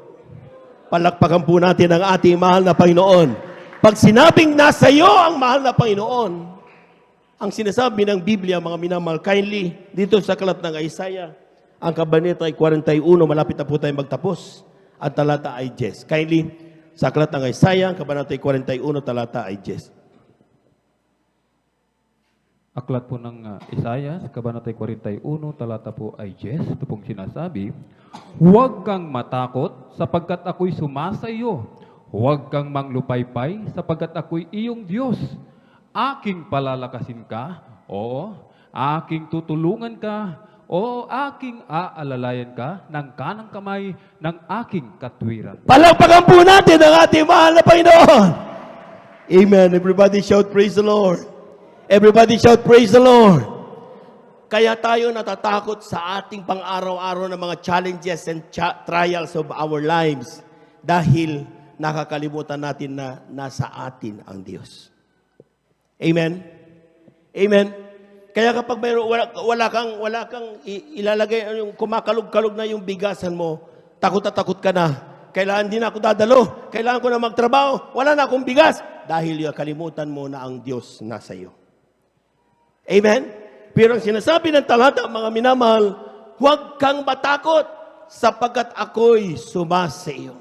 Palakpakan po natin ang ating mahal na Panginoon. Pag sinabing nasa iyo ang mahal na Panginoon, ang sinasabi ng Biblia, mga minamahal, kindly, dito sa aklat ng Isaiah, ang kabanata ay 41, malapit na po tayo magtapos, at talata ay 10. Kindly, sa aklat ng Isaiah, ang kabanata ay 41, talata ay 10. Aklat po ng Isaiah, kabanata 41, talata po ay 10. Ito pong sinasabi, huwag kang matakot sapagkat ako'y sumasa iyo. Huwag kang manglupaypay sapagkat ako'y iyong Diyos. Aking palalakasin ka, o aking tutulungan ka, o aking aalalayan ka ng kanang kamay ng aking katwiran. Palakpakan po natin ang ating mahal na Panginoon. Amen. Everybody shout, praise the Lord. Everybody shout, praise the Lord. Kaya tayo natatakot sa ating pang-araw-araw na mga challenges and trials of our lives dahil nakakalimutan natin na nasa atin ang Diyos. Amen? Amen? Kaya kapag wala kang ilalagay, yung kumakalog-kalog na yung bigasan mo, takot na takot ka na. Kailangan din ako dadalo. Kailangan ko na magtrabaho. Wala na akong bigas. Dahil yung kalimutan mo na ang Diyos nasa iyo. Amen? Pero ang sinasabi ng talata, mga minamahal, huwag kang matakot sapagkat ako'y sumasa iyo.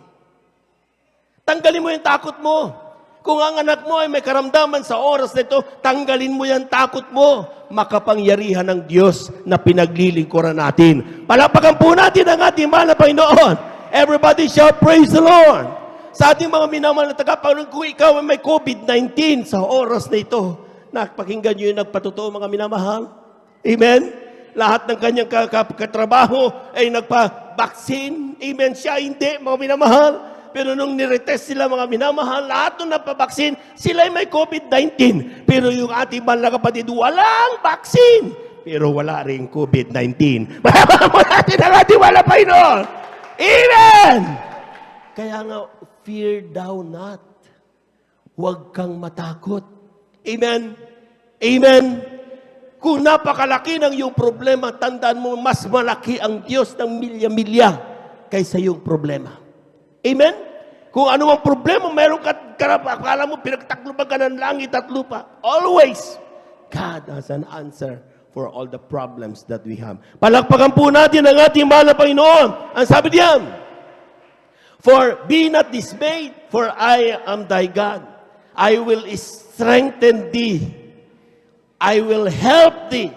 Tanggalin mo yung takot mo. Kung ang anak mo ay may karamdaman sa oras na ito, tanggalin mo yung takot mo. Makapangyarihan ng Diyos na pinaglilingkuran natin. Palapakan po natin ang ating mahal na Panginoon. Everybody shout, praise the Lord. Sa ating mga minamahal na tagapanood, kung ikaw ay may COVID-19 sa oras na ito, napakinggan nyo yung nagpatotoo mga minamahal. Amen? Lahat ng kanyang katrabaho ay nagpa-vaccine. Amen? Siya hindi, mga minamahal. Pero nung niretest sila mga minamahal, lahat nung napabaksin, sila ay may COVID-19. Pero yung ating mahal na kapatid, walang vaccine. Pero wala rin COVID-19. Mayaman mo natin ang ating mahal na Panginoon. Amen! Kaya nga, fear thou not. Huwag kang matakot. Amen? Amen? Kung napakalaki ng iyong problema, tandaan mo, mas malaki ang Diyos ng milya-milya kaysa iyong problema. Amen? Kung ano ang problema, mayroon ka akala mo, pinagtakluban ka ng langit at lupa. Always, God has an answer for all the problems that we have. Palakpakan po natin ang ating mahal na Panginoon. Ang sabi diyan, for be not dismayed, for I am thy God. I will strengthen thee. I will help thee.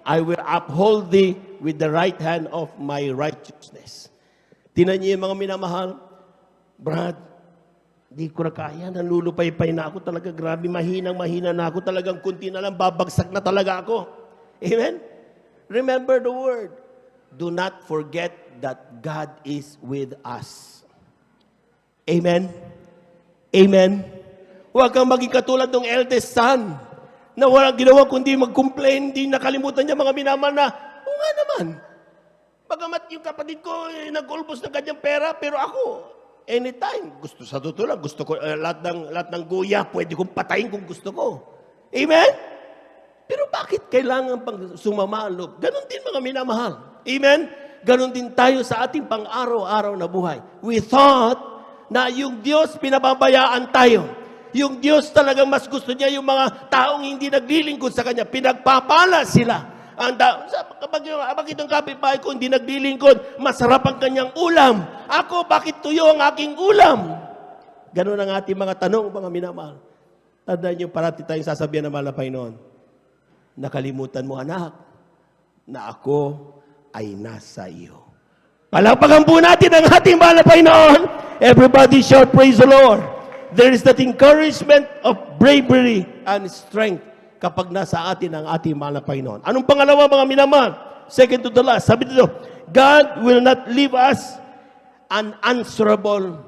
I will uphold thee with the right hand of my righteousness. Tinan niyo yung mga minamahal. Brad, di ko na kaya, nanlulupay-pay na ako talaga, grabe, mahina na ako, talagang kunti na lang, babagsak na talaga ako. Amen? Remember the word. Do not forget that God is with us. Amen? Amen? Huwag kang maging katulad ng eldest son, na walang ginawa kundi mag-complain, hindi nakalimutan niya mga minaman na, o nga naman, bagamat yung kapatid ko nag-ulbos ng kanyang pera, pero ako, anytime, gusto sa totoo lang, gusto ko, lahat ng guya, pwede kong patayin kung gusto ko. Amen? Pero bakit kailangan pang sumama ang loob? Ganon din mga minamahal. Amen? Ganon din tayo sa ating pang-araw-araw na buhay. We thought na yung Diyos pinababayaan tayo. yung Diyos talagang mas gusto niya yung mga taong hindi naglilingkod sa Kanya. Pinagpapala sila. Kapag itong kapitbahay ko hindi naglilingkod, masarap ang kanyang ulam. Ako, bakit tuyo ang aking ulam? Ganun ang ating mga tanong, mga minamahal. Tandaan niyo, parati tayong sasabihan ng mahal na Panginoon, nakalimutan mo, anak, na ako ay nasa iyo. Palakpakan po natin ang ating mahal na Panginoon. Everybody shout, praise the Lord. There is that encouragement of bravery and strength kapag nasa atin ang ating mahal na Panginoon. Anong pangalawa, mga minamahal? Second to the last. Sabi dito, God will not leave us unanswerable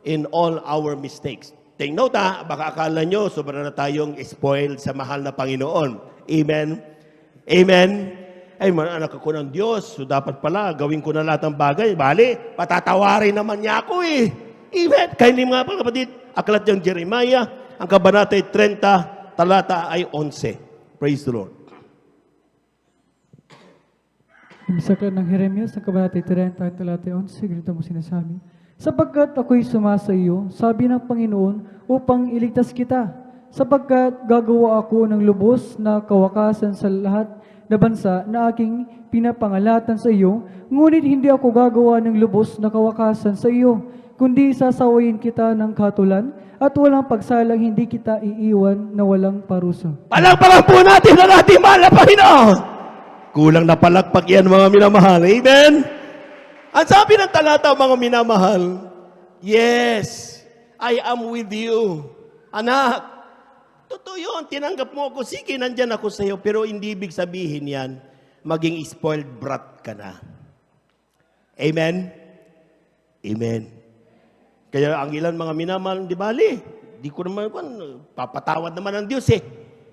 in all our mistakes. Take note baka akala nyo, sobra na tayong spoiled sa mahal na Panginoon. Amen? Amen? Ay, anak ako ng Diyos, so dapat pala gawin ko na lahat ng bagay. Bali, patatawarin naman niya ako eh. Amen? Kaya hindi mga kapatid, aklat yung Jeremiah, ang kabanata 30, talata ay 11. Praise the Lord. Yung saklat ng Jeremias, sa kabanata 30, talata 11, ganito mo sinasabi, sapagkat ako'y sumasa iyo, sabi ng Panginoon, upang iligtas kita, sapagkat gagawa ako ng lubos na kawakasan sa lahat na bansa na aking pinapangalatan sa iyo, ngunit hindi ako gagawa ng lubos na kawakasan sa iyo, kundi sasawayin kita ng katulan at walang pagsalang hindi kita iiwan na walang parusa. Palakpakan po natin ang ating mahal na Panginoon. Kulang na palakpak yan, mga minamahal. Amen? Ang sabi ng talata, mga minamahal, yes, I am with you. Anak, totoo yun, tinanggap mo ako, sige, nandyan ako sa iyo, pero hindi ibig sabihin yan, maging spoiled brat ka na. Amen? Amen. Kaya ang ilan mga minamahal, di bali, di ko naman, papatawad naman ng Diyos eh.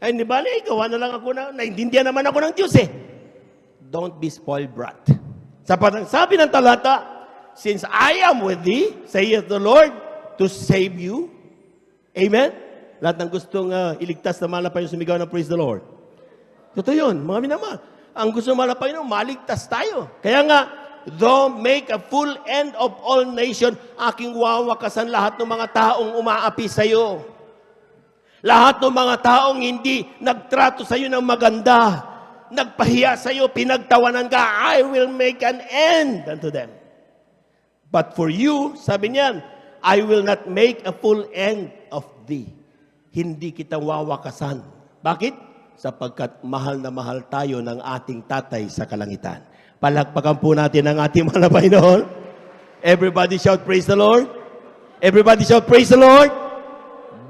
Ay, di bali, gawa na lang ako naintindihan naman ako ng Diyos eh. Don't be spoiled brat. Sabi ng talata, since I am with thee, saith the Lord, to save you. Amen? Lahat ng gustong iligtas na mahal na Panginoon, sumigaw ng praise the Lord. Totoo yun, mga minamahal. Ang gusto ng mahal na Panginoon, maligtas tayo. Kaya nga, though make a full end of all nation, aking wawakasan lahat ng mga taong umaapi sa iyo. Lahat ng mga taong hindi nagtrato sa iyo ng maganda, nagpahiya sa iyo, pinagtawanan ka, I will make an end unto them. But for you, sabi niyan, I will not make a full end of thee. Hindi kita wawakasan. Bakit? Sapagkat mahal na mahal tayo ng ating tatay sa kalangitan. Palakpakan po natin ang ating mahal na Panginoon. Everybody shout, praise the Lord. Everybody shout, praise the Lord.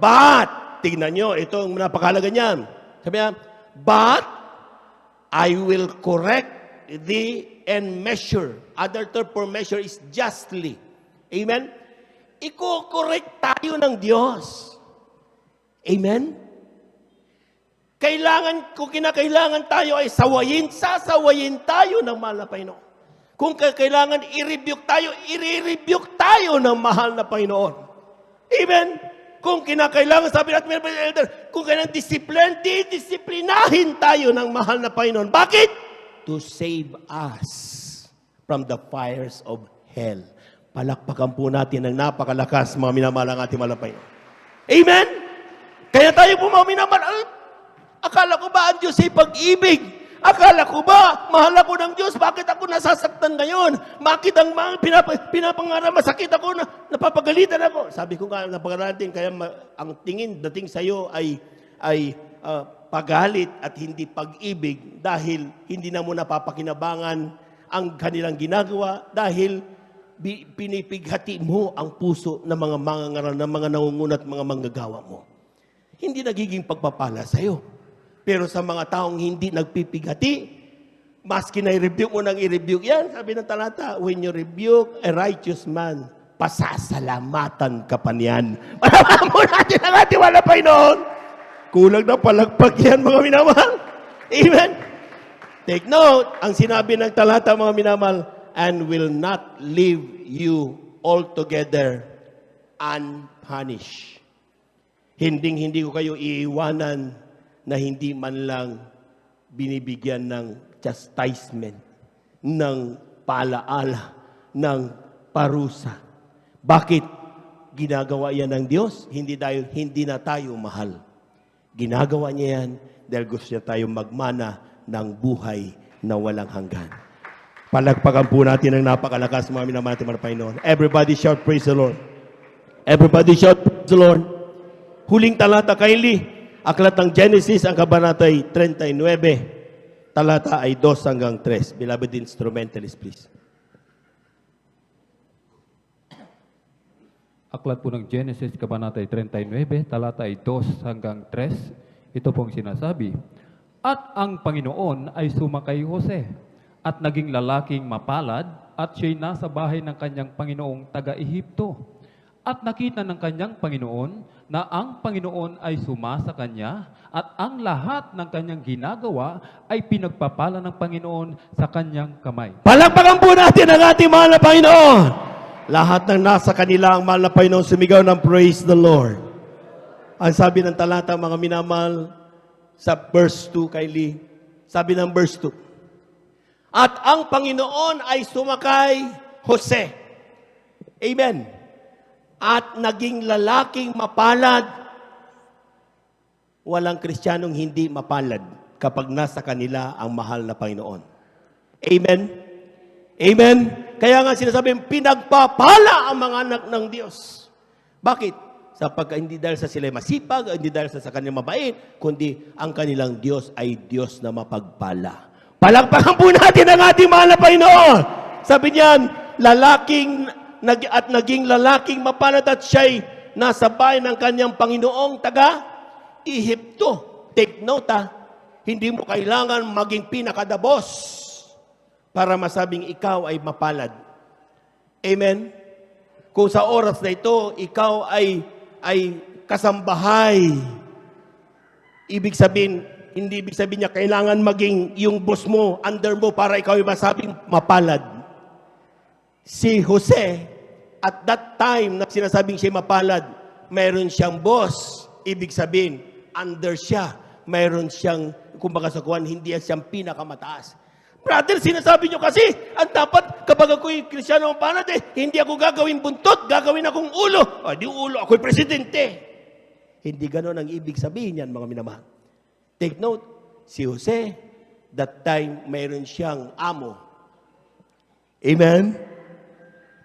But, tignan nyo, ito ang napakahalaga niyan. Sabi niya, but, I will correct thee and measure. Other term for measure is justly. Amen? Iko-correct tayo ng Diyos. Amen? Kinakailangan tayo ay sasawayin tayo ng mahal na Panginoon. Kung kailangan i-rebuke tayo, i-rebuke tayo ng mahal na Panginoon. Amen? Kung kinakailangan, sabi natin, kung kailangan disiplinahin tayo ng mahal na Panginoon. Bakit? To save us from the fires of hell. Palakpakan po natin ng napakalakas, mga minamahal ang ating mahal na Panginoon. Amen? Kaya tayo po mga minamahal, akala ko ba ang Diyos ay pag-ibig? Akala ko ba, mahal ako ng Diyos, bakit ako nasasaktan ngayon? Bakit ang mga pinapangarap, masakit ako, napapagalitan ako? Sabi ko nga, napagalitan, kaya ang dating sa iyo ay pagalit at hindi pag-ibig dahil hindi na mo napapakinabangan ang kanilang ginagawa dahil pinipighati mo ang puso ng mga mangangaral, ng mga nangungunat, mga manggagawa mo. Hindi nagiging pagpapala sa iyo. Pero sa mga taong hindi nagpipighati, maski na i-rebuke mo nang i-rebuke yan, sabi ng talata, when you rebuke a righteous man, pasasalamatan ka pa niyan. Malaman mo natin ang ating wala Panginoon. Kulang na palagpag yan, mga minamahal. Amen? Take note, ang sinabi ng talata, mga minamahal, and will not leave you altogether unpunished. Hindi ko kayo iiwanan na hindi man lang binibigyan ng chastisement, ng paalaala, ng parusa. Bakit? ginagawa yan ng Diyos, hindi dahil hindi na tayo mahal. Ginagawa niya yan dahil gusto niya tayo magmana ng buhay na walang hanggan. Palagpagan po natin ang napakalakas mga minamahal natin mga Panginoon. Everybody shout, praise the Lord. Everybody shout, praise the Lord. Huling talata, kindly. Aklat ng Genesis, ang kabanata ay 39. Talata ay 2 hanggang 3. Beloved instrumentalist, please. Aklat po ng Genesis, Kabanata 39, talata ay 2 hanggang 3. Ito pong sinasabi, At ang Panginoon ay sumakay Jose, at naging lalaking mapalad, at siya'y nasa bahay ng kanyang Panginoong taga-Ehipto. At nakita ng kanyang Panginoon na ang Panginoon ay sumasa kanya, at ang lahat ng kanyang ginagawa ay pinagpapala ng Panginoon sa kanyang kamay. Palagpagan po natin ang ating mahal na Panginoon. Lahat ng nasa kanila ang mahal na Panginoon sumigaw ng praise the Lord. Ang sabi ng talata, mga minamahal, sa verse 2, Kylie, sabi ng verse 2, At ang Panginoon ay sumakay Jose. Amen. At naging lalaking mapalad. Walang Kristiyanong hindi mapalad kapag nasa kanila ang mahal na Panginoon. Amen. Amen. Kaya nga sinasabi, pinagpapala ang mga anak ng Diyos. Bakit? Sapagkat hindi dahil sa sila masipag, hindi dahil sa kanyang mabait, kundi ang kanilang Diyos ay Diyos na mapagpala. Palakpakan po natin ang ating mahal na Panginoon. Sabi niyan, naging lalaking mapalad at siya'y nasa bahay ng kanyang Panginoong taga-Ehipto. Take note hindi mo kailangan maging pinakadabos para masabing ikaw ay mapalad. Amen? Kung sa oras na ito, ikaw ay kasambahay, ibig sabihin, hindi ibig sabihin niya kailangan maging yung boss mo, under mo, para ikaw ay masabing mapalad. Si Jose, at that time na sinasabing siya mapalad, mayroon siyang boss. Ibig sabihin, under siya. Mayroon siyang, kumbaga sa kuwan, hindi siyang pinakamataas. Brother, sinasabi niyo kasi, ang dapat kapag ako'y Kristiyano mapalad, hindi ako gagawin buntot, gagawin akong ulo. Di ulo, ako'y presidente. Hindi ganon ang ibig sabihin yan, mga minamahal. Take note, si Jose, that time, mayroon siyang amo. Amen?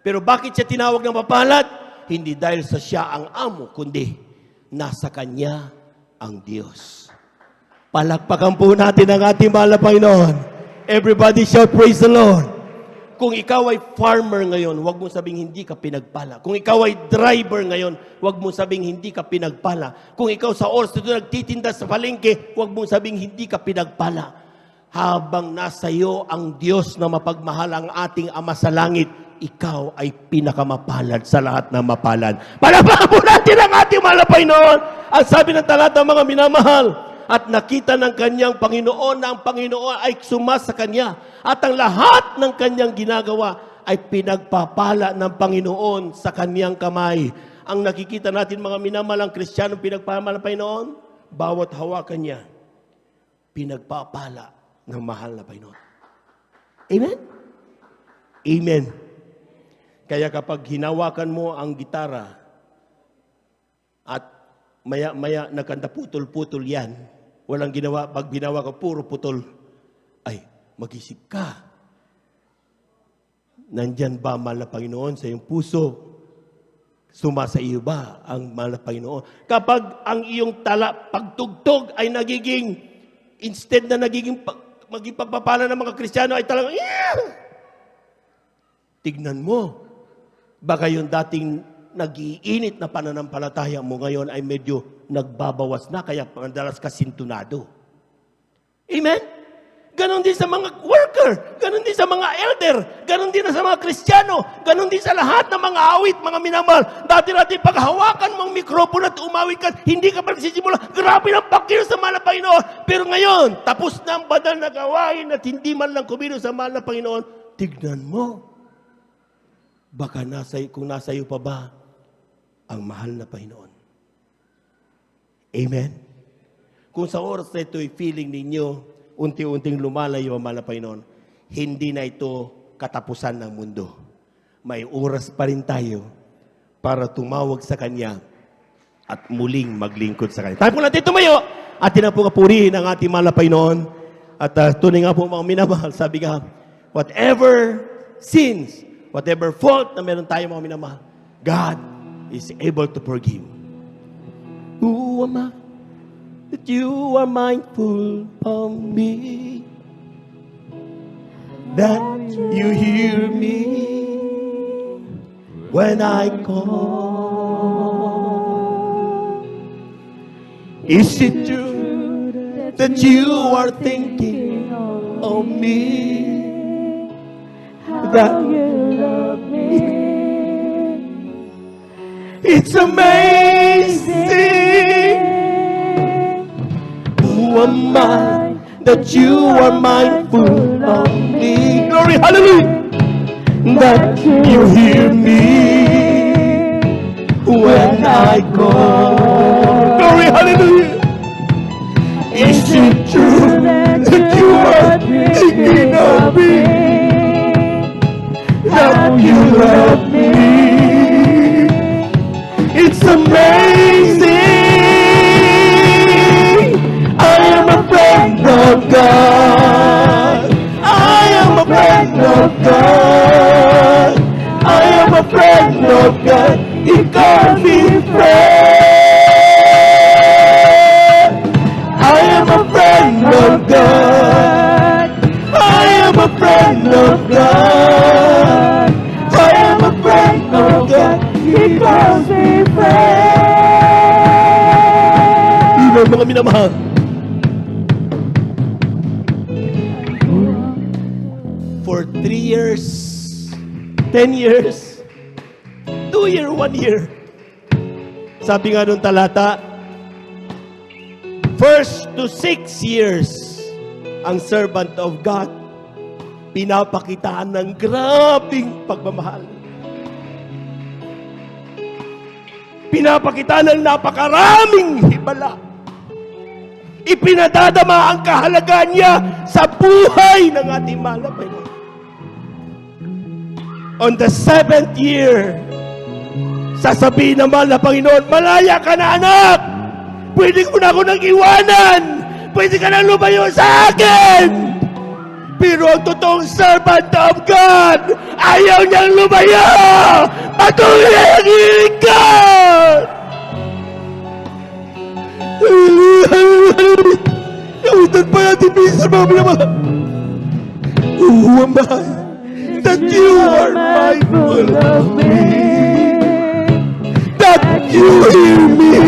Pero bakit siya tinawag ng mapalad? Hindi dahil sa siya ang amo, kundi nasa kanya ang Diyos. Palakpakan po natin ang ating mahal na Panginoon. Everybody shout, praise the Lord. Kung ikaw ay farmer ngayon, huwag mo sabing hindi ka pinagpala. Kung ikaw ay driver ngayon, huwag mo sabing hindi ka pinagpala. Kung ikaw sa oras ito nagtitinda sa palengke, huwag mo sabing hindi ka pinagpala. Habang nasa iyo ang Diyos na mapagmahal ang ating Ama sa langit, ikaw ay pinakamapalad sa lahat ng mapalad. Palakpakan po natin ang ating mahal na Panginoon. Ang sabi ng talata, mga minamahal, at nakita ng kanyang Panginoon na ang Panginoon ay sumasa kanya. At ang lahat ng kanyang ginagawa ay pinagpapala ng Panginoon sa kanyang kamay. Ang nakikita natin mga minamalang Kristiyanong pinagpapala ng Panginoon, bawat hawakan niya, pinagpapala ng mahal na Panginoon. Amen? Amen. Kaya kapag hinawakan mo ang gitara at maya-maya nagkanta putol-putol yan, walang ginawa, pag binawa ka puro putol, ay, mag-isip ka. Nandyan ba mahal na Panginoon sa iyong puso? Sumasa iyo ba ang mahal na Panginoon? Kapag ang iyong pagtugtog ay nagiging, instead na maging pagpapala ng mga Kristiyano ay talagang, tignan mo, baka yung dating nag-iinit na pananampalataya mo ngayon ay medyo nagbabawas na, kaya madalas ka sintunado. Amen? Ganon din sa mga worker, ganon din sa mga elder, ganon din sa mga Kristiyano, ganon din sa lahat ng mga awit, mga minamahal. Dati-dati paghawakan mong mikropono at umawit ka, hindi ka pa nagsisimula, grabe ng pagkilos sa mahal na Panginoon. Pero ngayon, tapos na ang banal na gawain at hindi man lang kumilos sa mahal na Panginoon, tignan mo. Baka kung nasa iyo pa ba ang mahal na Panginoon. Amen? Kung sa oras na ito'y feeling ninyo, unti-unting lumalayo ang mahal na Panginoon, hindi na ito katapusan ng mundo. May oras pa rin tayo para tumawag sa Kanya at muling maglingkod sa Kanya. Tayo po natin tumayo at tinapupurihin ang ating mahal na Panginoon. At tunay nga po mga minamahal, sabi nga, whatever sins, whatever fault na meron tayo mga minamahal, God is able to forgive. Who am I that you are mindful of me? That you hear me when I call. Is it true that you are thinking of me? That you love me? It's amazing. Who am I that you are mindful of me? Glory, hallelujah. That you hear me when I call. Glory, hallelujah. Is it true that you are thinking of me? That you love me? It's amazing. I am a friend of God. I am a friend of God. I am a friend of God. He calls me friend. I am a friend of God. I am a friend of God. I am a friend of God. He calls me friend. Ibang mga minamahal. For 3 years, 10 years, 2 years, 1 year. Sabi nga nung talata, 1 to 6 years, ang servant of God, pinapakitaan ng grabing pagmamahal. Pinapakitaan ng napakaraming hibala. Ipinadadama ang kahalagaan niya sa buhay ng ating mahal na Panginoon. On the 7th year, sasabihin ng mahal na Panginoon, malaya ka na anak! Pwede ko na ako nang iwanan! Pwede ka na lumayo sa akin! Pero ang totoong servant of God, ayaw niyang lumayo! Patuloy na nag-iinig ka! Kawitan pa natin minsan mga minamahal. Who am I that you are mindful of me? That you hear me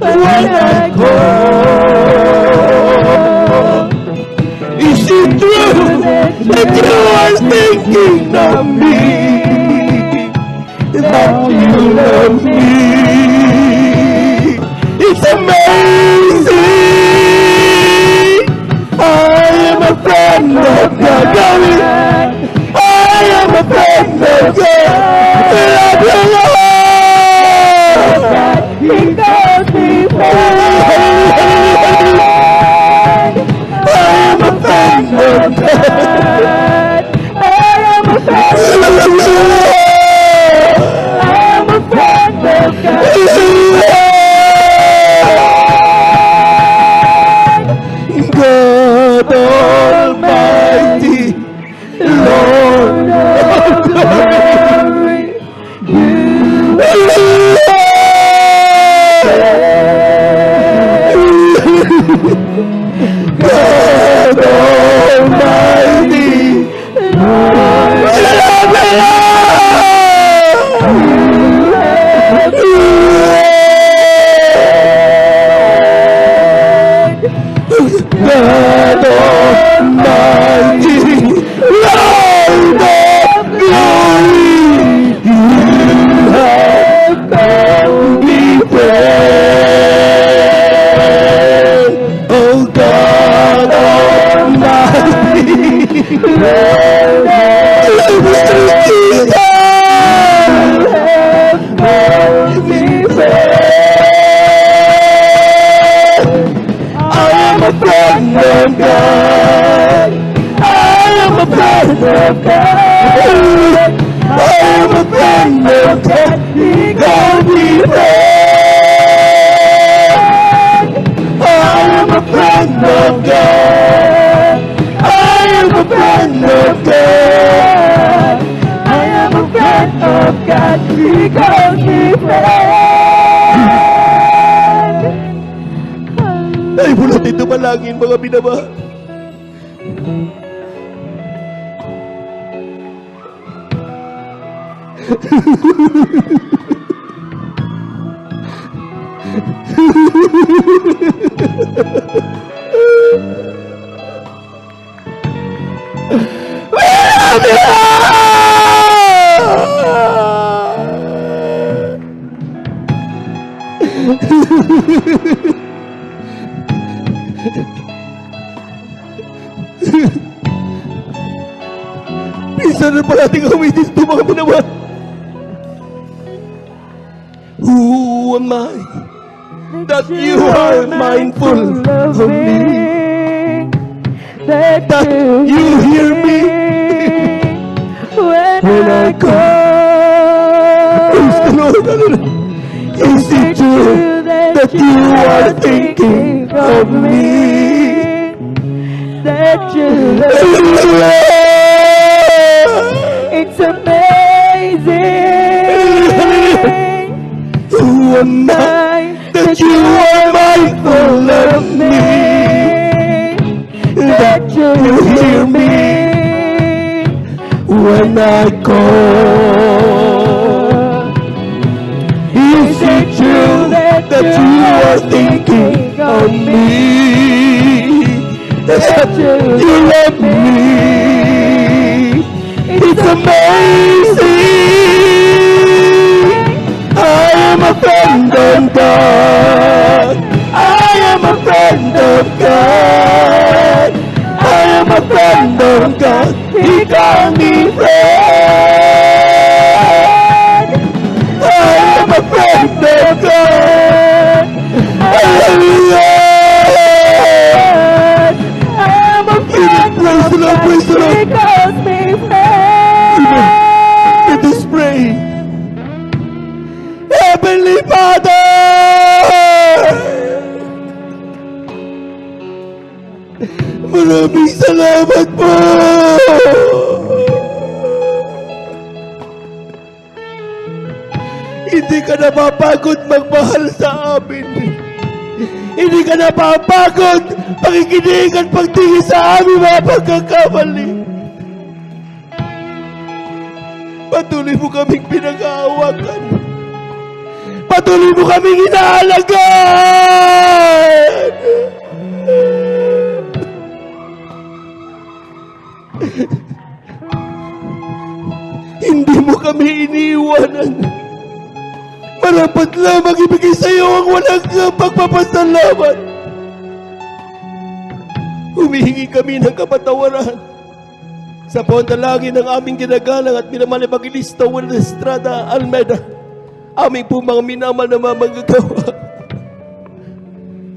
when I call. Is it true that you are thinking of me? That you love me? It's amazing. I am a friend of God. I am a friend of God. Love you, Lord. He calls me friend. I am a friend of God. I am a friend of God. I am a friend of God. God Almighty, Lord of glory, you God Almighty, Lord of God Almighty, Lord of glory, you have found me friend. Oh God Almighty, Lord of glory, you have found me friend. I am a friend of God. I am a friend of God. I am a friend friend of God. He called me friend. I am a friend of God. I am a friend of God. I am a friend of God. He calls me friend. Tayo po natin tumalangin, mga minamahal. Minsan na pa natin gawin dito, mga minamahal. Who am I that you are mindful of me? That You hear me when I call. Praise the Lord. Hallelujah. Is it true that you are thinking of me? That you love Hallelujah. It's amazing. Who am I that you are mindful of me? That you hear me when I call. Is it true that you are thinking of me? That you love me? It's amazing. I am a friend of God. I am a friend of God. I am a friend of God. He called me friend. I am a friend of God. Hallelujah. I am a friend Praise the Lord, praise the Lord. He calls me friend. Let us pray. Heavenly Father, maraming salamat po. Hindi ka napapagod magmahal sa amin. Hindi ka napapagod pakikinig at pagtingin sa aming mga pagkakamali. Patuloy mo kaming pinag-aawakan. Patuloy mo kaming inaalagaan. Hindi mo kami iniiwanan. Marapat lamang ibigay sa iyo ang walang pagpapasalamat. Humihingi kami ng kapatawaran sa panalangin ng aming ginagalang at minamahal na Evangelista Will Estrada Almeida, aming po mga minamahal na mamagagawa.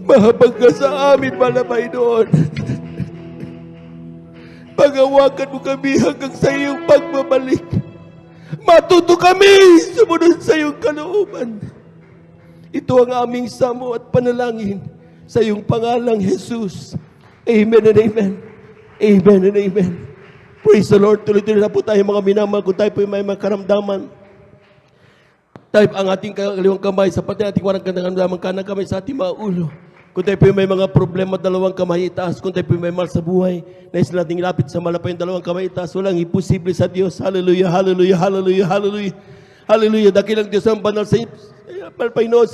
Mahabag ka sa amin, malabay doon. Pagawakan mo kami hanggang sa iyong pagbabalik. Matuto kami sumunod sa iyong kalooban. Ito ang aming samo at panalangin sa iyong pangalang Jesus. Amen and amen. Amen and amen. Praise the Lord. Tuloy-tuloy na po tayo mga minamahal. Kung tayo po may makaramdaman, tayo ang ating kaliwang kamay sa pati ating warang karamdaman, kanang kamay sa ating mga ulo. Kung tayo po may mga problema, dalawang kamay itaas. Kung tayo po may mahal sa buhay, nais nating lapit sa malapay yung dalawang kamay itaas. Walang imposible sa Diyos. Hallelujah, hallelujah, hallelujah, hallelujah. Hallelujah. Dakilang Diyos ang banal sa malapay noon.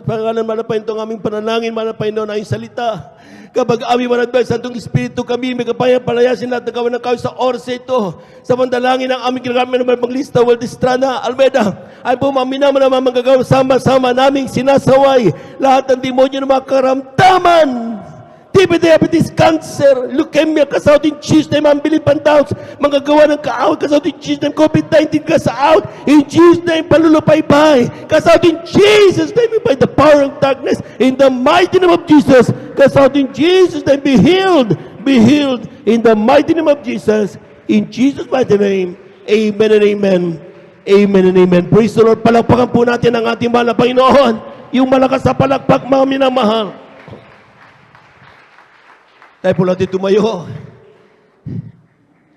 Pangalan malapay itong aming panalangin, malapay noon ang salita. Kapag aming manadbay sa itong Espiritu kami, may kapayang palayasin natin gawa ng kayo sa oras ito. Sa pandalangin ng aming kinagamit ng Evangelista Will Estrada Almeida, ay po maminaman na mamagagawa sama-sama naming sinasaway lahat ng demonyo ng mga karamdaman. TB, diabetes, cancer, leukemia, kasawat in Jesus' name, unbelief and doubts, magagawa ng kaawat, kasawat in Jesus' name, COVID-19, kasaawat, in Jesus' name, palulupay-pay, kasawat in Jesus' name, by the power of darkness, in the mighty name of Jesus, kasawat in Jesus' name, be healed, in the mighty name of Jesus, in Jesus' mighty name, amen and amen, Amen and amen. Praise the Lord. Palakpakan po natin ang ating mahal na Panginoon. Yung malakas na palakpak, mga minamahal. Tayo po natin tumayo.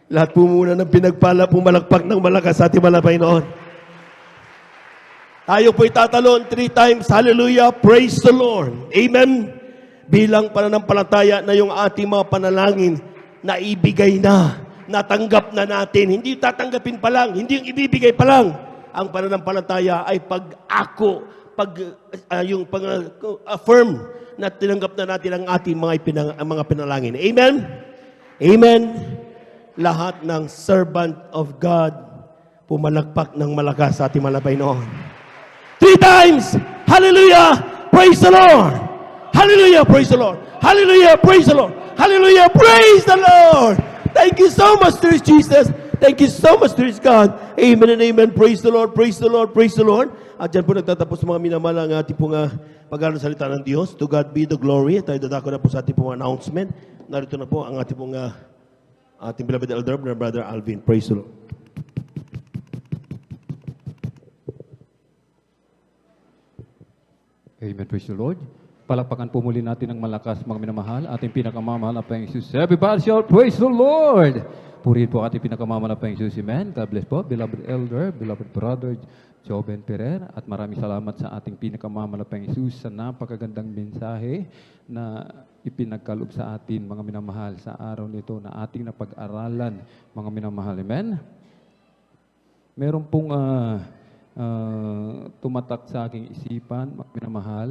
Lahat po muna ng pinagpala pong malakpak ng malakas sa ating mahal na Panginoon. Tayo po'y tatalon 3 times. Hallelujah. Praise the Lord. Amen. Bilang pananampalataya na yung ating mga panalangin na ibigay na, natanggap na natin. Hindi yung tatanggapin pa lang, hindi yung ibibigay pa lang. Ang pananampalataya ay pag-ako, affirm na tinanggap na natin ang ating mga pinalangin. Amen? Amen? Lahat ng servant of God pumalakpak ng malakas sa ating mga Panginoon. 3 times! Hallelujah! Praise the Lord! Hallelujah! Praise the Lord! Hallelujah! Praise the Lord! Hallelujah! Praise the Lord! Thank you so much, dear Jesus. Thank you so much, dear God. Amen and amen. Praise the Lord, praise the Lord, praise the Lord. At dyan po nagtatapos mga minamahal ang ating pong pag-aaral ng salita ng Diyos. To God be the glory. Tayo dadako na po sa ating pong announcement. Narito na po ang ating pong ating beloved elder, Brother Alvin. Praise the Lord. Amen. Praise the Lord. Palakpakan po muli natin ng malakas, mga minamahal, ating pinakamamahal na Panginoon Jesus. Everybody shout, praise the Lord! Purihin po ating pinakamamahal na Panginoon Jesus. Amen. God bless po, beloved elder, beloved brother, Joben Pereira, at maraming salamat sa ating pinakamamahal na Panginoon Jesus sa napakagandang mensahe na ipinagkaloob sa atin, mga minamahal, sa araw nito na ating napag-aralan, mga minamahal. Amen. Meron pong tumatak sa aking isipan, mga minamahal,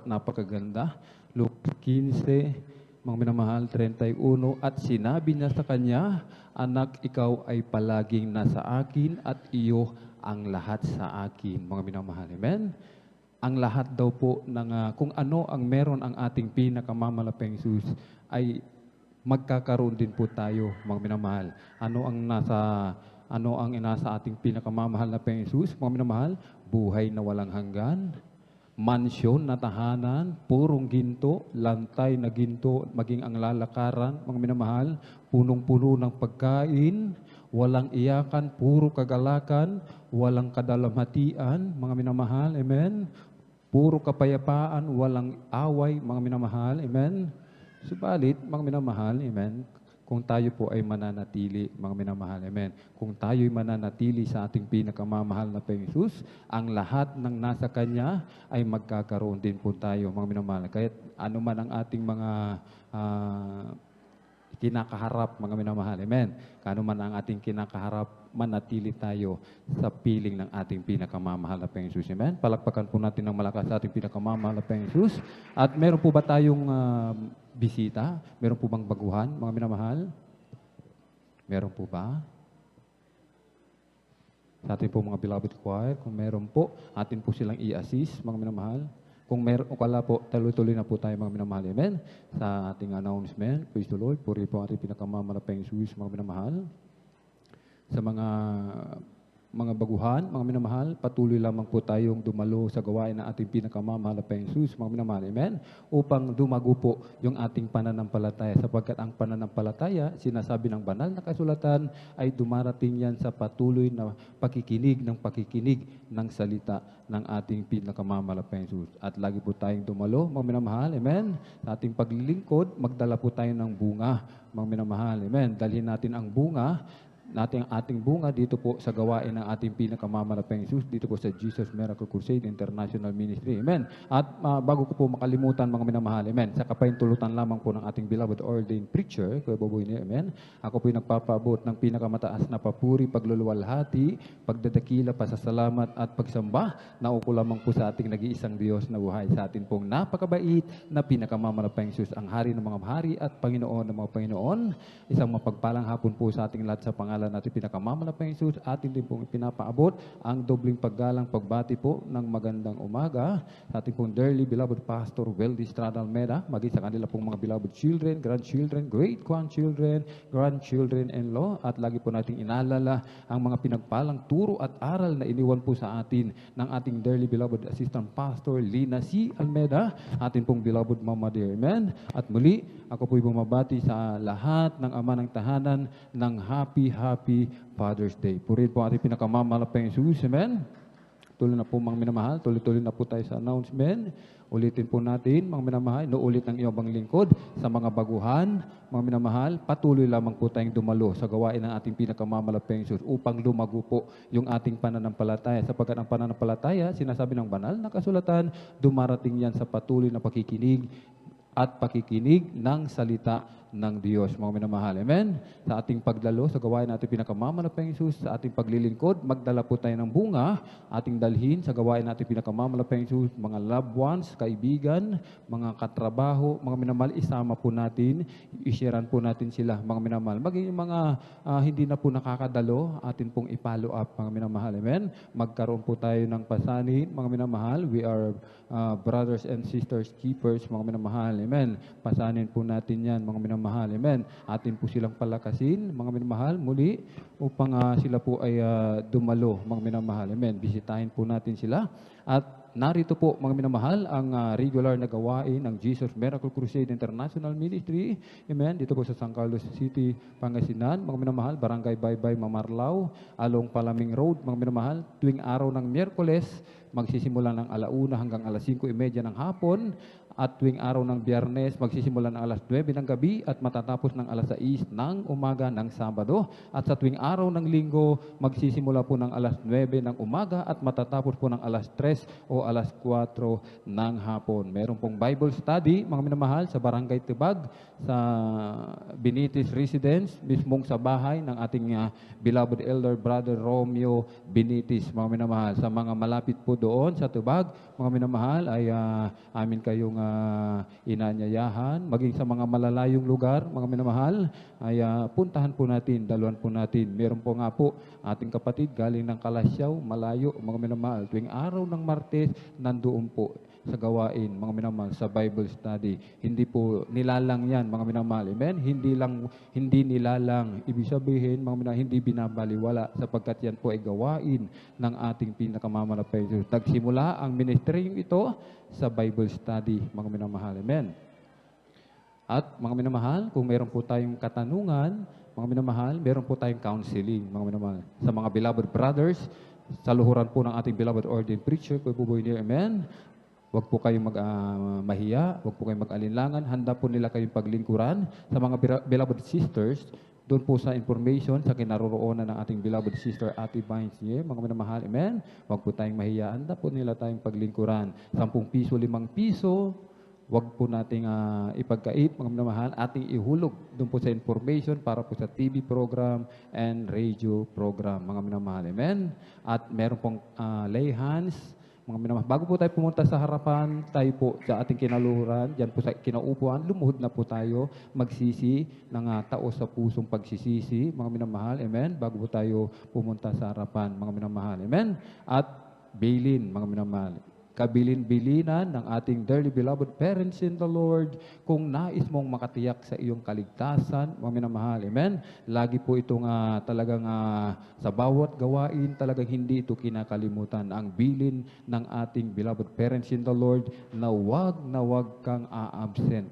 napakaganda. Luke 15, mga minamahal, 31, at sinabi niya sa kanya, anak, ikaw ay palaging nasa akin at iyo ang lahat sa akin. Mga minamahal, amen? Ang lahat daw po ng kung ano ang meron ang ating pinakamamalapeng Jesus ay magkakaroon din po tayo, mga minamahal. Ano ang inasa ating pinakamamahal na Panginoon Jesus, mga minamahal? Buhay na walang hanggan, mansyon na tahanan, purong ginto, lantay na ginto, maging ang lalakaran, mga minamahal, punong-puno ng pagkain, walang iyakan, puro kagalakan, walang kadalamhatian, mga minamahal, amen? Puro kapayapaan, walang away, mga minamahal, amen? Subalit, mga minamahal, amen? Kung tayo po ay mananatili, mga minamahal, amen. Kung tayo ay mananatili sa ating pinakamamahal na Panginoon Jesus, ang lahat ng nasa Kanya ay magkakaroon din po tayo, mga minamahal. Kahit ano man ang ating mga kinakaharap, mga minamahal, amen. Kano man ang ating kinakaharap, manatili tayo sa piling ng ating pinakamamahal na Panginoon Jesus, amen. Palakpakan po natin ng malakas sa ating pinakamamahal na Panginoon Jesus. At meron po ba tayong bisita? Meron po bang baguhan, mga minamahal? Meron po ba? Sa ating po mga beloved choir, kung meron po, atin po silang i-assist, mga minamahal. Kung meron, o kala po, tuloy-tuloy na po tayo, mga minamahal. Amen? Sa ating announcement, praise the Lord, puri po ating pinakamamahal Jesus, mga minamahal. Sa mga baguhan, mga minamahal, patuloy lamang po tayong dumalo sa gawain ng ating pinakamamahal na Panginoon Jesus, mga minamahal, amen? Upang dumago po yung ating pananampalataya, sapagkat ang pananampalataya, sinasabi ng banal na kasulatan, ay dumarating yan sa patuloy na pakikinig ng salita ng ating pinakamamahal na Panginoon Jesus. At lagi po tayong dumalo, mga minamahal, amen? Sa ating paglilingkod, magdala po tayo ng bunga, mga minamahal, amen? Dalhin natin ang bunga, ating bunga dito po sa gawain ng ating pinakamamahal na Panginoon Jesus, dito po sa Jesus Miracle Crusade International Ministry. Amen. At bago ko po makalimutan, mga minamahal, amen, sa kapahintulutan lamang po ng ating beloved ordained preacher, Kuya Boboy ni, amen, ako po nagpapaabot ng pinakamataas na papuri, pagluluwalhati, pagdadakila, pasasalamat at pagsamba na uko lamang po sa ating nag-iisang Diyos na buhay, sa ating pong napakabait na pinakamamahal na Panginoon Jesus, ang hari ng mga hari at Panginoon ng mga Panginoon. Isang mapagpalang hapon po sa ating lahat sa pangalan natin pinakamamahal na Panginoon Jesus. Atin din pong pinapaabot ang dobling paggalang pagbati po ng magandang umaga sa ating pong dearly beloved Pastor Weldy Estrada Almeida, maging sa kanila pong mga beloved children, grandchildren, great-grandchildren, grandchildren-in-law, at lagi po nating inalala ang mga pinagpalang turo at aral na iniwan po sa atin ng ating dearly beloved Assistant Pastor Lina C. Almeida, atin pong beloved Mama Dear. Amen. At muli, ako po'y bumabati sa lahat ng ama ng tahanan ng happy Happy Father's Day. Purihin po ating pinakamamahal na Panginoong Jesus. Amen. Tuloy na po mga minamahal, tuloy-tuloy na po tayo sa announcement. Ulitin po natin, mga minamahal, inuulit ng iyong bang lingkod sa mga baguhan. Mga minamahal, patuloy lamang po tayong dumalo sa gawain ng ating pinakamamalapeng Jesus upang lumago po yung ating pananampalataya. Sapagkat ang pananampalataya, sinasabi ng banal na kasulatan, dumarating yan sa patuloy na pakikinig at pakikinig ng salita ng Diyos, mga minamahal. Amen? Sa ating paglalo, sa gawain natin pinakamamalapeng Jesus, sa ating paglilingkod, magdala po tayo ng bunga, ating dalhin sa gawain natin pinakamamalapeng Jesus, mga loved ones, kaibigan, mga katrabaho, mga minamahal, isama po natin, isharean po natin sila, mga minamahal. Maging yung mga hindi na po nakakadalo, atin pong i-follow up, mga minamahal. Amen? Magkaroon po tayo ng pasanin, mga minamahal. We are brothers and sisters keepers, mga minamahal. Amen? Pasanin po natin yan, mga minamahal. Amen. Atin po silang palakasin, mga minamahal, muli, upang sila po ay dumalo, mga minamahal. Amen. Bisitahin po natin sila. At narito po, mga minamahal, ang regular na gawain ng Jesus Miracle Crusade International Ministry. Amen. Dito po sa San Carlos City, Pangasinan. Mga minamahal, Barangay Baybay, Mamarlao, along Palaming Road. Mga minamahal, tuwing araw ng Miyerkules, magsisimula ng 1:00 hanggang 5:30 ng hapon. At tuwing araw ng Biyernes, magsisimula ng 9:00 ng gabi at matatapos ng 6:00 ng umaga ng Sabado. At sa tuwing araw ng Linggo, magsisimula po ng 9:00 ng umaga at matatapos po ng 3:00 o 4:00 ng hapon. Meron pong Bible study, mga minamahal, sa Barangay Tibag, sa Benitez Residence, mismong sa bahay ng ating beloved elder brother Romeo Benitez, mga minamahal. Sa mga malapit po doon sa Tibag, mga minamahal, ay amin kayong inanyayahan, maging sa mga malalayong lugar, mga minamahal, ay puntahan po natin, daluhan po natin. Meron po nga po ating kapatid galing ng Kalasyaw, malayo, mga minamahal. Tuwing araw ng Martes, nandoon po sa gawain, mga minamahal, sa Bible study. Hindi po nilalang yan, mga minamahal. Amen? Hindi nilalang. Ibig sabihin, mga minamahal, hindi binabaliwala sapagkat yan po ay gawain ng ating pinakamamalapay. Nagsimula ang ministry ito sa Bible study, mga minamahal. Amen? At mga minamahal, kung meron po tayong katanungan, mga minamahal, meron po tayong counseling, mga minamahal. Sa mga beloved brothers, sa luhuran po ng ating beloved ordained preacher, Kuya Buboy Nier, amen? Huwag po kayong mahiya, huwag po kayong mag-alinlangan, handa po nila kayong paglingkuran. Sa mga beloved sisters, doon po sa information, sa kinaroroonan ng ating beloved sister Ate Vines niya, mga minamahal, amen? Huwag po tayong mahiya, handa po nila tayong paglingkuran. 10 piso, 5 piso, huwag po nating ipagkait, mga minamahal, ating ihulog doon po sa information para po sa TV program and radio program, mga minamahal, amen? At meron pong lay hands, mga minamahal. Bago po tayo pumunta sa harapan, tayo po sa ating kinaluhuran, dyan po sa kinaupuan, lumuhod na po tayo, magsisi ng tao sa pusong pagsisisi, mga minamahal, amen? Bago po tayo pumunta sa harapan, mga minamahal, amen? At bilin, mga minamahal. Kabilin-bilinan ng ating dearly beloved parents in the Lord, kung nais mong makatiyak sa iyong kaligtasan, mga minamahal, amen? Lagi po itong talagang sa bawat gawain, talagang hindi ito kinakalimutan. Ang bilin ng ating beloved parents in the Lord na wag kang a-absent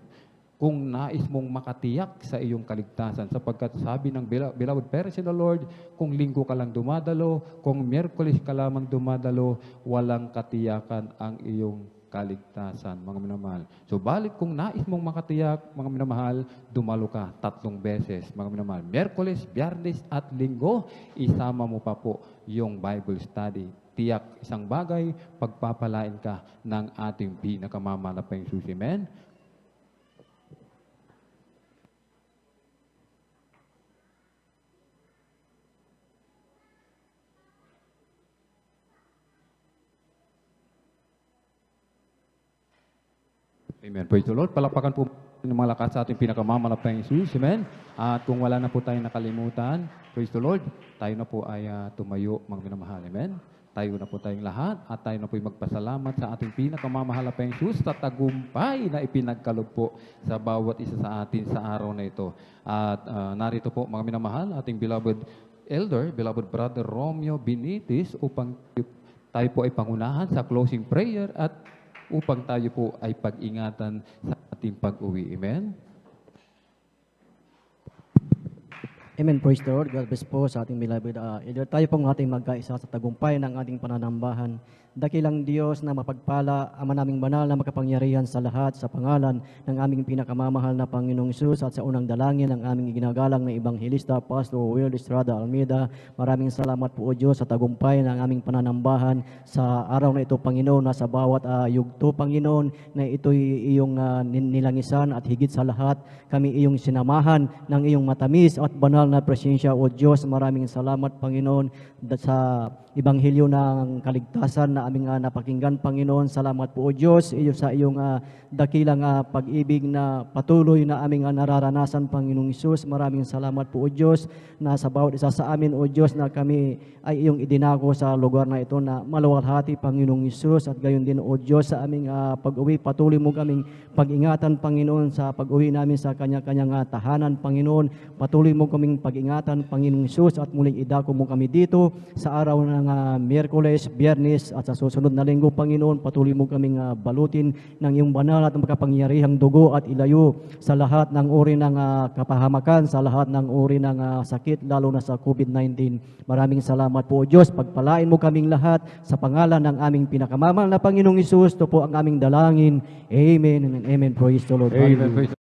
kung nais mong makatiyak sa iyong kaligtasan. Sapagkat sabi ng beloved parents in the Lord, kung linggo ka lang dumadalo, kung Miyerkules ka lamang dumadalo, walang katiyakan ang iyong kaligtasan, mga minamahal. So, balik kung nais mong makatiyak, mga minamahal, dumalo ka 3 beses, mga minamahal. Miyerkules, Biyernes at Linggo, isama mo pa po yung Bible study. Tiyak isang bagay, pagpapalain ka ng ating pinakamamalapang Jesus. Amen? Amen. Praise the Lord. Palakpakan po ng mga lakas sa ating pinakamamalapang Jesus. Amen. At kung wala na po tayong nakalimutan, praise the Lord, tayo na po ay tumayo, mga minamahal. Amen. Tayo na po tayong lahat at tayo na po magpasalamat sa ating pinakamamalapang Jesus sa tagumpay na ipinagkaloob po sa bawat isa sa atin sa araw na ito. At narito po, mga minamahal, ating beloved elder, beloved brother Romeo Benitez, upang tayo po ay pangunahan sa closing prayer at upang tayo po ay pag-ingatan sa ating pag-uwi. Amen? Amen. Praise the Lord. God bless po sa ating beloved elder. Tayo pong ating magkaisa sa tagumpay ng ating pananambahan. Dakilang Diyos na mapagpala, Ama naming banal na makapangyarihan sa lahat, sa pangalan ng aming pinakamamahal na Panginoong Hesus at sa unang dalangin ng aming ginagalang na Ebanghelista, Pastor Will Estrada Almeida. Maraming salamat po o Diyos sa tagumpay ng aming pananambahan sa araw na ito, Panginoon, na sa bawat yugto, Panginoon, na ito'y iyong nilangisan at higit sa lahat, kami iyong sinamahan ng iyong matamis at banal na presensya o Diyos. Maraming salamat, Panginoon, sa Ebanghelyo ng kaligtasan na aming napakinggan, Panginoon. Salamat po o Diyos sa iyong dakilang pag-ibig na patuloy na aming nararanasan, Panginoong Hesus. Maraming salamat po o Diyos na sa bawat isa sa amin o Diyos na kami ay iyong idinako sa lugar na ito na maluwalhati, Panginoong Hesus. At gayon din o Diyos sa aming pag-uwi, patuloy mo kaming pag-ingatan, Panginoon, sa pag-uwi namin sa kanya-kanyang tahanan, Panginoon. Patuloy mo kaming pag-ingatan, Panginoong Hesus, at muling idako mo kami dito sa araw ng Miyerkules, Biyernes at sa susunod na linggo, Panginoon. Patuloy mo kaming balutin ng iyong banal at makapangyarihang dugo at ilayo sa lahat ng uri ng kapahamakan, sa lahat ng uri ng sakit, lalo na sa COVID-19. Maraming salamat po, Diyos. Pagpalain mo kaming lahat sa pangalan ng aming pinakamamahal na Panginoong Hesus. Ito po ang aming dalangin. Amen and amen. Praise the Lord. Amen. Hallelujah. Praise